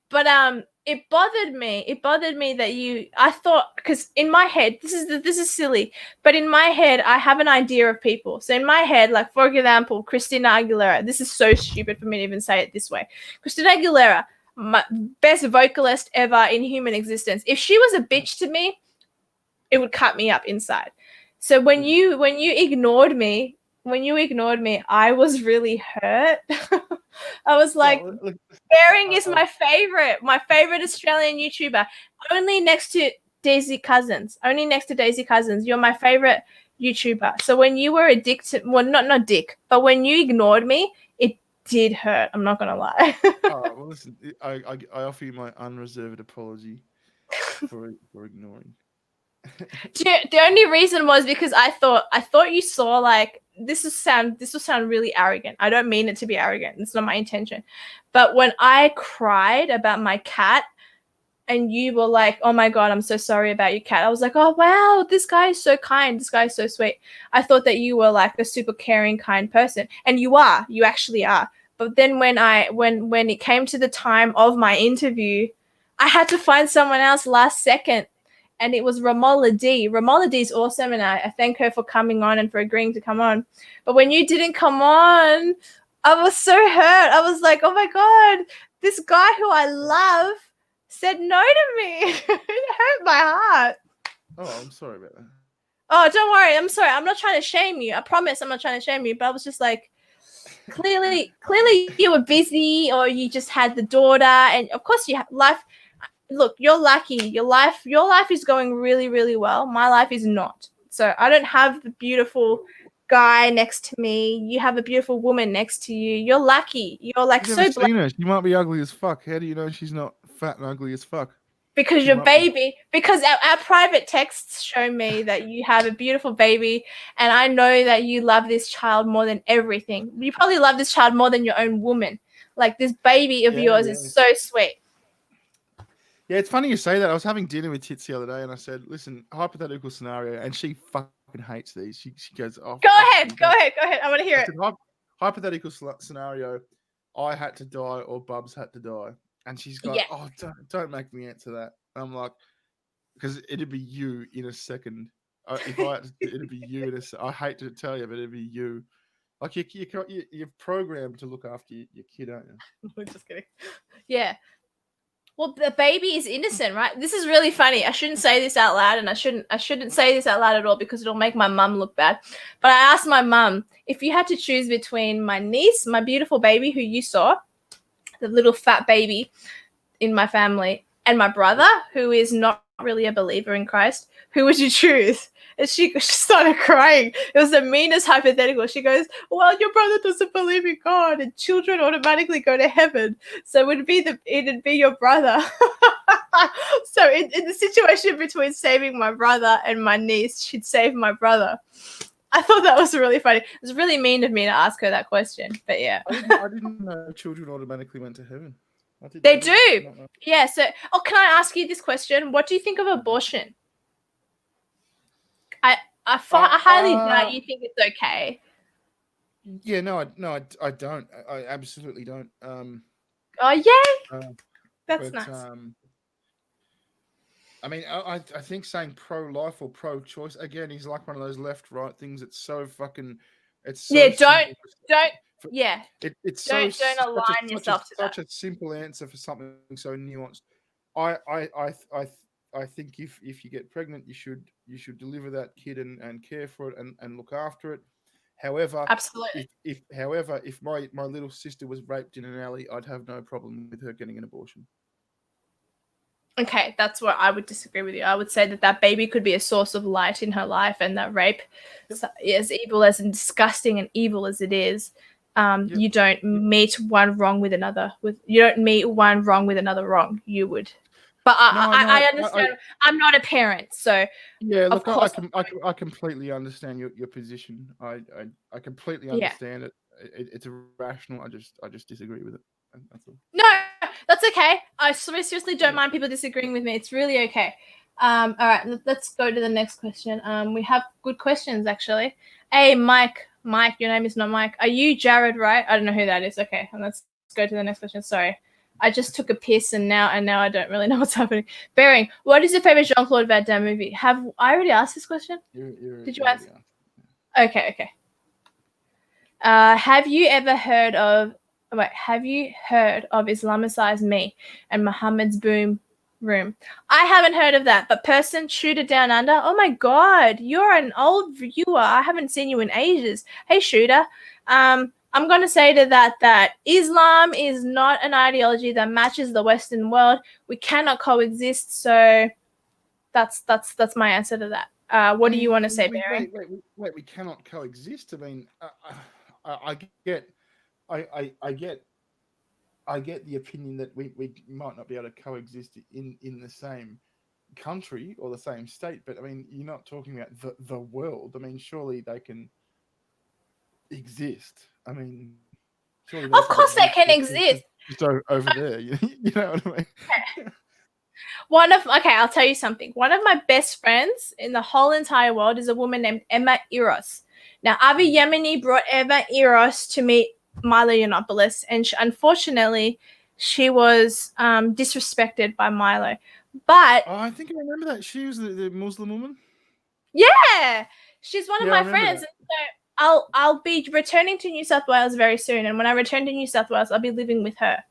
But it bothered me. It bothered me that I thought, because in my head, this is silly, but in my head, I have an idea of people. So in my head, like, for example, Christina Aguilera, this is so stupid for me to even say it this way. Christina Aguilera, my best vocalist ever in human existence. If she was a bitch to me, it would cut me up inside. So when you ignored me, I was really hurt. I was like, Bearing is my favorite Australian YouTuber, only next to Daisy Cousins. You're my favorite YouTuber. So when you were a dick to, well, not dick, but when you ignored me, it did hurt. I'm not gonna lie. Well, listen, I offer you my unreserved apology for ignoring. The only reason was because I thought you saw, like, this will sound really arrogant. I don't mean it to be arrogant. It's not my intention. But when I cried about my cat and you were like, "Oh my god, I'm so sorry about your cat," I was like, "Oh wow, this guy is so kind. This guy is so sweet." I thought that you were like a super caring, kind person, and you are. You actually are. But then when it came to the time of my interview, I had to find someone else last second. And it was Romola D. Romola D is awesome, and I thank her for coming on and for agreeing to come on. But when you didn't come on, I was so hurt. I was like, oh my god, this guy who I love said no to me. It hurt my heart. Oh, I'm sorry about that. Oh, don't worry. I'm sorry. I'm not trying to shame you. I promise I'm not trying to shame you. But I was just like, clearly you were busy, or you just had the daughter, and of course you have life. Look, you're lucky. Your life is going really, really well. My life is not. So I don't have the beautiful guy next to me. You have a beautiful woman next to you. You're lucky. You're like so blessed. She might be ugly as fuck. How do you know she's not fat and ugly as fuck? Because your baby, because our private texts show me that you have a beautiful baby, and I know that you love this child more than everything. You probably love this child more than your own woman. Like, this baby of yours is so sweet. Yeah, it's funny you say that. I was having dinner with Tits the other day, and I said, "Listen, hypothetical scenario," and she fucking hates these. She goes, "Oh, go ahead. I want to hear it." Hypothetical scenario: I had to die, or Bubs had to die, and she's got, "Oh, don't make me answer that." And I'm like, because it'd be you in a second. If I had to, it'd be you in a second. I hate to tell you, but it'd be you. Like you're programmed to look after your kid, aren't you? I'm just kidding. Yeah. Well, the baby is innocent, right? This is really funny. I shouldn't say this out loud, and I shouldn't say this out loud at all because it'll make my mum look bad. But I asked my mum, if you had to choose between my niece, my beautiful baby who you saw, the little fat baby in my family, and my brother, who is not really a believer in Christ, who would you choose? And she started crying. It was the meanest hypothetical. She goes, well, your brother doesn't believe in God and children automatically go to heaven. So it'd be your brother. So in the situation between saving my brother and my niece, she'd save my brother. I thought that was really funny. It was really mean of me to ask her that question. But yeah. I didn't know children automatically went to heaven. They do. Yeah. So, can I ask you this question? What do you think of abortion? I highly doubt you think it's okay. Yeah, no, I don't. I absolutely don't. Oh yeah, that's nice. I mean, I think saying pro-life or pro-choice again is like one of those left-right things. It's so fucking. It's so yeah. Don't. Yeah. It's don't align yourself to such a simple answer for something so nuanced. I think if you get pregnant, you should deliver that kid and care for it and look after it. However, absolutely. If my little sister was raped in an alley, I'd have no problem with her getting an abortion. Okay, that's where I would disagree with you. I would say that baby could be a source of light in her life, and that rape, as evil as and disgusting and evil as it is, you don't meet one wrong with another. You don't meet one wrong with another wrong. You would. But I understand. I'm not a parent, so yeah. Look, I completely understand your position. I completely understand it. It's irrational. I just disagree with it. That's all. No, that's okay. I seriously don't mind people disagreeing with me. It's really okay. All right, let's go to the next question. We have good questions actually. Hey, Mike, your name is not Mike. Are you Jared? Right? I don't know who that is. Okay, let's go to the next question. Sorry. I just took a piss and now I don't really know what's happening. Bearing, what is your favorite Jean-Claude Van Damme movie? Have I already asked this question? Did you ask? Okay. Have you heard of Islamicized Me and Muhammad's Boom Room? I haven't heard of that, but person Shooter Down Under. Oh my God, you're an old viewer. I haven't seen you in ages. Hey Shooter, I'm going to say to that Islam is not an ideology that matches the Western world. We cannot coexist. So that's my answer to that. What do you want to say, Barry? Wait, we cannot coexist. I mean, I get the opinion that we might not be able to coexist in the same country or the same state. But I mean, you're not talking about the world. I mean, surely they can exist. I mean, surely of course they can exist. Just over there, you know what I mean? I'll tell you something. One of my best friends in the whole entire world is a woman named Emma Eros. Now, Avi Yemeni brought Emma Eros to meet Milo Yiannopoulos, and unfortunately, she was disrespected by Milo. But I think I remember that. She was the Muslim woman. Yeah, she's one of my friends. And so I'll be returning to New South Wales very soon, and when I return to New South Wales, I'll be living with her.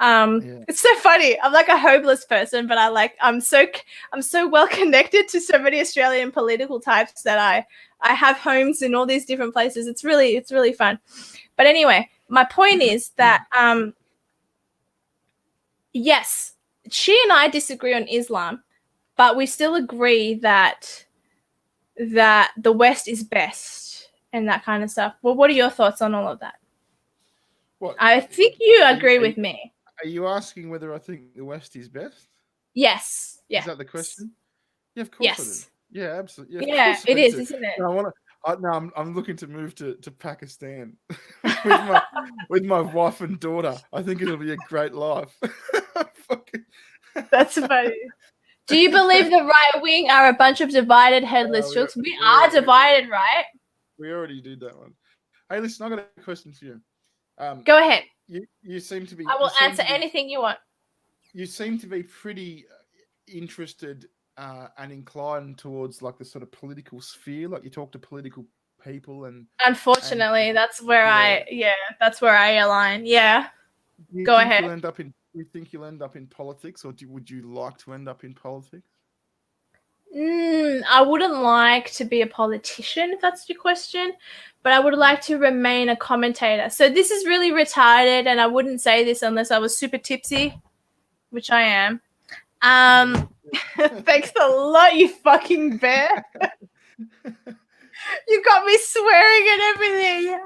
It's so funny. I'm like a hopeless person, but I'm so well connected to so many Australian political types that I have homes in all these different places. It's really fun. But anyway, my point is that yes, she and I disagree on Islam, but we still agree that the West is best and that kind of stuff. Well, what are your thoughts on all of that? What? I think you agree with me. Are you asking whether I think the West is best? Yes. Is that the question? Yeah, of course. Yes. I do. Yeah, absolutely. Yeah, it is, isn't it? I'm llooking to move to Pakistan with my wife and daughter. I think it'll be a great life. That's funny. Do you believe the right wing are a bunch of divided headless jokes? We are divided, right? We already did that one. Hey, listen, I got a question for you. Go ahead. You seem to be. I will answer anything you want. You seem to be pretty interested and inclined towards like the sort of political sphere. Like you talk to political people and Unfortunately, that's where that's where I align. Yeah. do you Go think ahead. you think you'll end up in politics, or would you like to end up in politics? I wouldn't like to be a politician, if that's your question, but I would like to remain a commentator. So this is really retarded, and I wouldn't say this unless I was super tipsy, which I am. Thanks a lot, you fucking bear. You got me swearing and everything.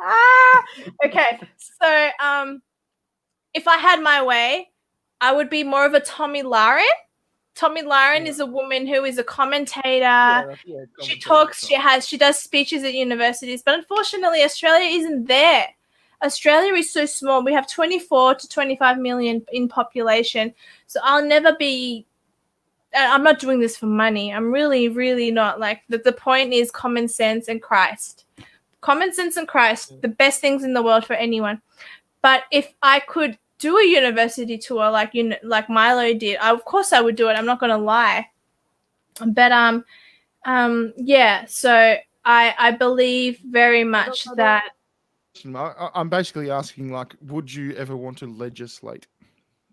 Okay, so if I had my way, I would be more of a Tommy Lauren. Tommy Lauren is a woman who is a commentator. She talks, she does speeches at universities, but unfortunately Australia isn't there. Australia is so small. We have 24 to 25 million in population. So I'll never be, I'm not doing this for money. I'm really, really not. Like the point is common sense and Christ. Common sense and Christ, the best things in the world for anyone. But if I could do a university tour like Milo did, of course I would do it. I'm not going to lie. But yeah. So I believe very much that. I'm basically asking, like, would you ever want to legislate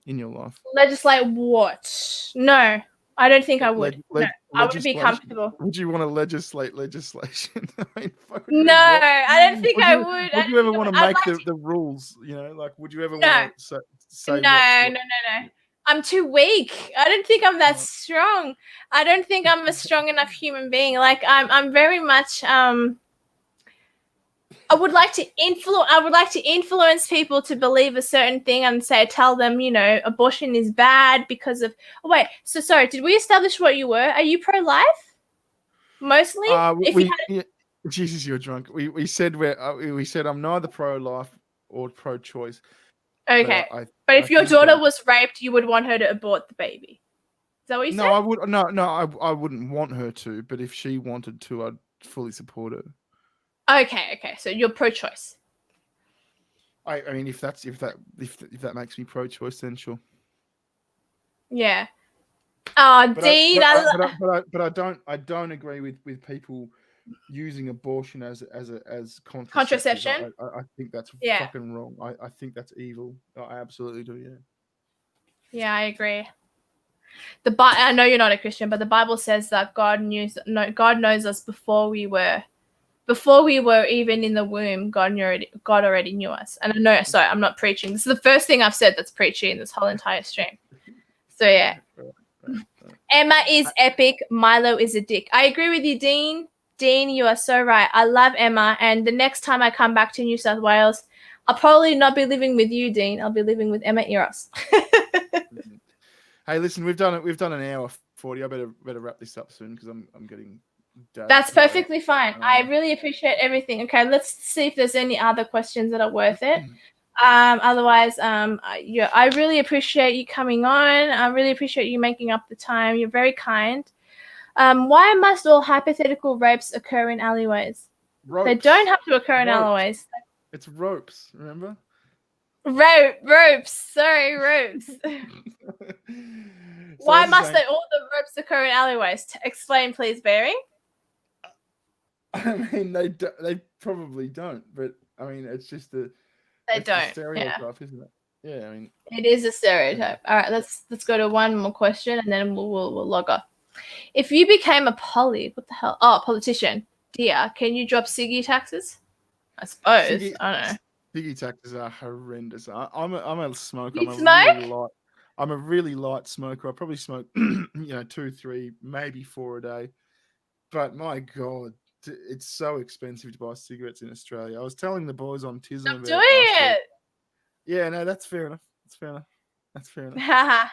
in your life? Legislate what? No, I don't think I would. No, I would be comfortable. Would you want to legislate legislation? I mean, no, I don't think I would. Would you ever want to make the rules? You know, like, would you ever want to say? No. I'm too weak. I don't think I'm that strong. I don't think I'm a strong enough human being. Like I'm very much. I would like to influence people to believe a certain thing and tell them, you know, abortion is bad because of. Oh wait, so sorry. Did we establish what you were? Are you pro-life? Mostly. Jesus, you're drunk. We said we said I'm neither pro-life or pro-choice. Okay, but if your daughter was raped, you would want her to abort the baby. Is that what you said? No, I would. No, I wouldn't want her to. But if she wanted to, I'd fully support her. Okay. So you're pro-choice. I mean, if that makes me pro-choice, then sure. Yeah. Oh, Dean, but I don't agree with people using abortion as contraception. I think that's fucking wrong. I think that's evil. I absolutely do. Yeah. Yeah, I agree. I know you're not a Christian, but the Bible says that God knows us before we were even in the womb. God already knew us. And I know, sorry, I'm not preaching. This is the first thing I've said that's preaching in this whole entire stream. So yeah. Right. Emma is epic. Milo is a dick. I agree with you, Dean. Dean, you are so right. I love Emma, and the next time I come back to New South Wales, I'll probably not be living with you, Dean. I'll be living with Emma Eros. Hey, listen, we've done an hour 40. I better wrap this up soon because I'm getting. That's perfectly fine. I really appreciate everything. Okay, let's see if there's any other questions that are worth it. Otherwise, I really appreciate you coming on. I really appreciate you making up the time. You're very kind. Why must all hypothetical rapes occur in alleyways? Ropes. They don't have to occur in alleyways. It's ropes, remember? Ropes. Sorry, ropes. Why must all the ropes occur in alleyways? Explain, please, Barry. I mean, they probably don't, but I mean, it's just a stereotype, isn't it? Yeah, I mean, it is a stereotype. All right, let's go to one more question, and then we'll log off. If you became a politician, dear, can you drop ciggy taxes? I suppose. I don't know. Ciggy taxes are horrendous. I'm a smoker. I'm a really light smoker. I probably smoke, 2, 3, maybe 4 a day. But my God, it's so expensive to buy cigarettes in Australia. I was telling the boys on TISM about doing it. Yeah, no, that's fair enough. That's fair enough.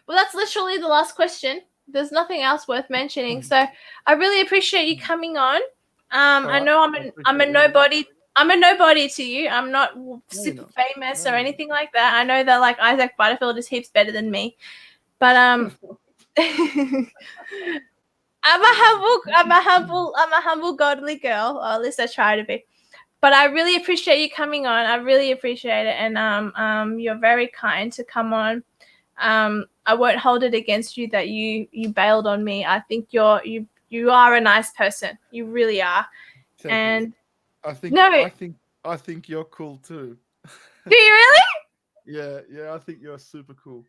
Well, that's literally the last question. There's nothing else worth mentioning. So I really appreciate you coming on. I know I'm a nobody. I'm a nobody to you. I'm not super famous or anything like that. I know that like Isaac Butterfield is heaps better than me, but I'm a humble godly girl, or at least I try to be. But I really appreciate you coming on. I really appreciate it, and you're very kind to come on. I won't hold it against you that you bailed on me. I think you are a nice person. You really are. And I think no, I think you're cool too. do you really? Yeah, I think you're super cool.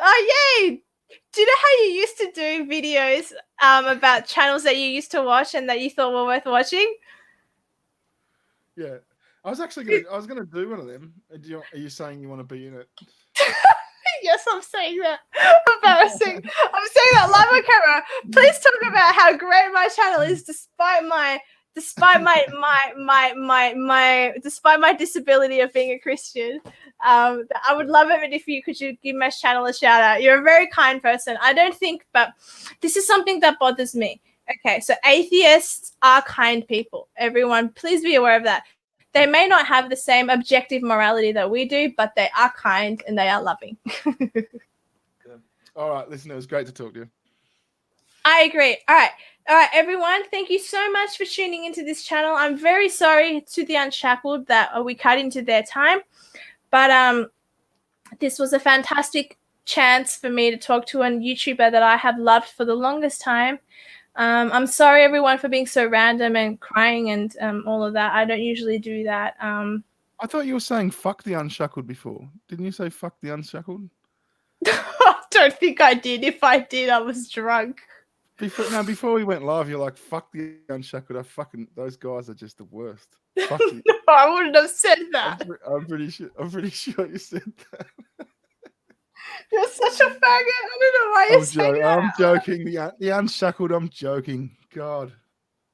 Oh yay! Do you know how you used to do videos about channels that you used to watch and that you thought were worth watching? Yeah, I was gonna do one of them. Are you saying you want to be in it? Yes, I'm saying that. Embarrassing. I'm saying that live on camera. Please talk about how great my channel is, despite my disability of being a Christian. I would love it if you could give my channel a shout out. You're a very kind person. I don't think, but this is something that bothers me. Okay, so atheists are kind people. Everyone, please be aware of that. They may not have the same objective morality that we do, but they are kind and they are loving. All right, listen, it was great to talk to you. I agree. All right, everyone. Thank you so much for tuning into this channel. I'm very sorry to the Unshackled that we cut into their time, but this was a fantastic chance for me to talk to a YouTuber that I have loved for the longest time. I'm sorry, everyone, for being so random and crying and all of that. I don't usually do that. I thought you were saying fuck the Unshackled before. Didn't you say fuck the Unshackled? I don't think I did. If I did, I was drunk. Before we went live, you're like, fuck the Unshackled. Those guys are just the worst. Fuck you. No, I wouldn't have said that. I'm pretty sure you said that. You're such a faggot. I don't know why you're saying that. I'm joking. The Unshackled, I'm joking. God.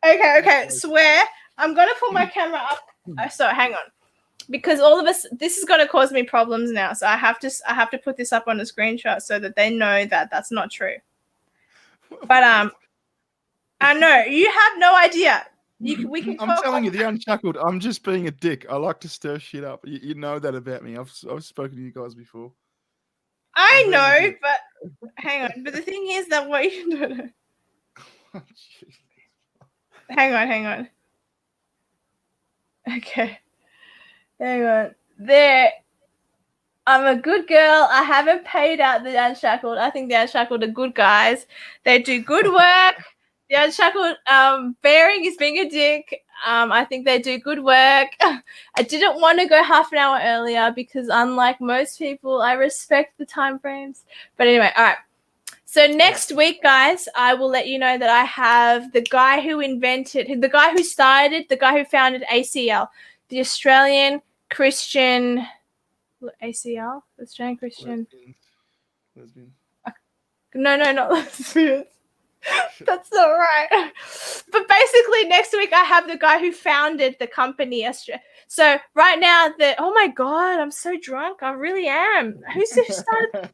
Okay. Swear. I'm going to put my camera up. So hang on. Because all of us, this is going to cause me problems now. So I have to put this up on a screenshot so that they know that that's not true. But I know you have no idea. We can. I'm telling you, the Unshackled. I'm just being a dick. I like to stir shit up. You know that about me. I've spoken to you guys before. I know, but hang on. But the thing is that what you do. Oh, hang on. Okay. Hang on. There. I'm a good girl. I haven't paid out the Unshackled. I think the Unshackled are good guys. They do good work. The Unshackled Bearing is being a dick. I think they do good work. I didn't want to go half an hour earlier because unlike most people, I respect the time frames. But anyway, all right. So next week, guys, I will let you know that I have the guy who founded ACL, the Australian Christian ACL, Australian Christian. Lesbian. No, not lesbians. That's not right. But basically, next week I have the guy who founded the company. So right now, oh my god, I'm so drunk. I really am. Who started?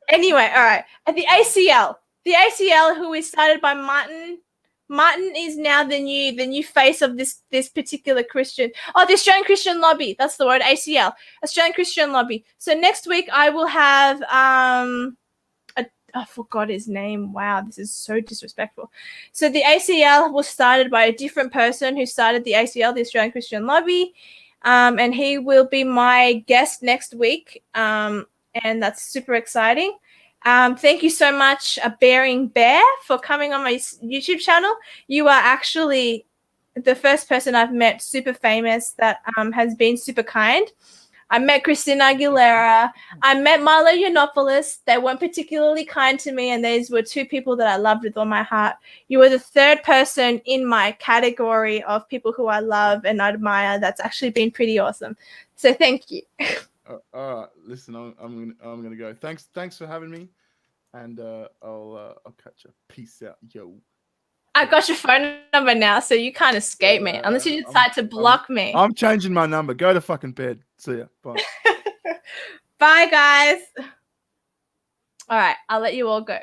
Anyway, all right. At the ACL, who is started by Martin. Martin is now the new face of this particular Christian. Oh, the Australian Christian Lobby. That's the word. ACL, Australian Christian Lobby. So next week I will have I forgot his name. Wow, this is so disrespectful. So the ACL was started by a different person who started the ACL, the Australian Christian Lobby, and he will be my guest next week, and that's super exciting. Thank you so much, Bearing Bear, for coming on my YouTube channel. You are actually the first person I've met super famous that has been super kind. I met Christina Aguilera. I met Milo Yiannopoulos. They weren't particularly kind to me, and these were two people that I loved with all my heart. You were the third person in my category of people who I love and admire that's actually been pretty awesome. So thank you. All right, listen, I'm gonna go. Thanks for having me, and I'll catch you. Peace out, yo. I got your phone number now, so you can't escape me unless you decide to block me. I'm changing my number. Go to fucking bed. See ya. Bye. Bye, guys. All right, I'll let you all go.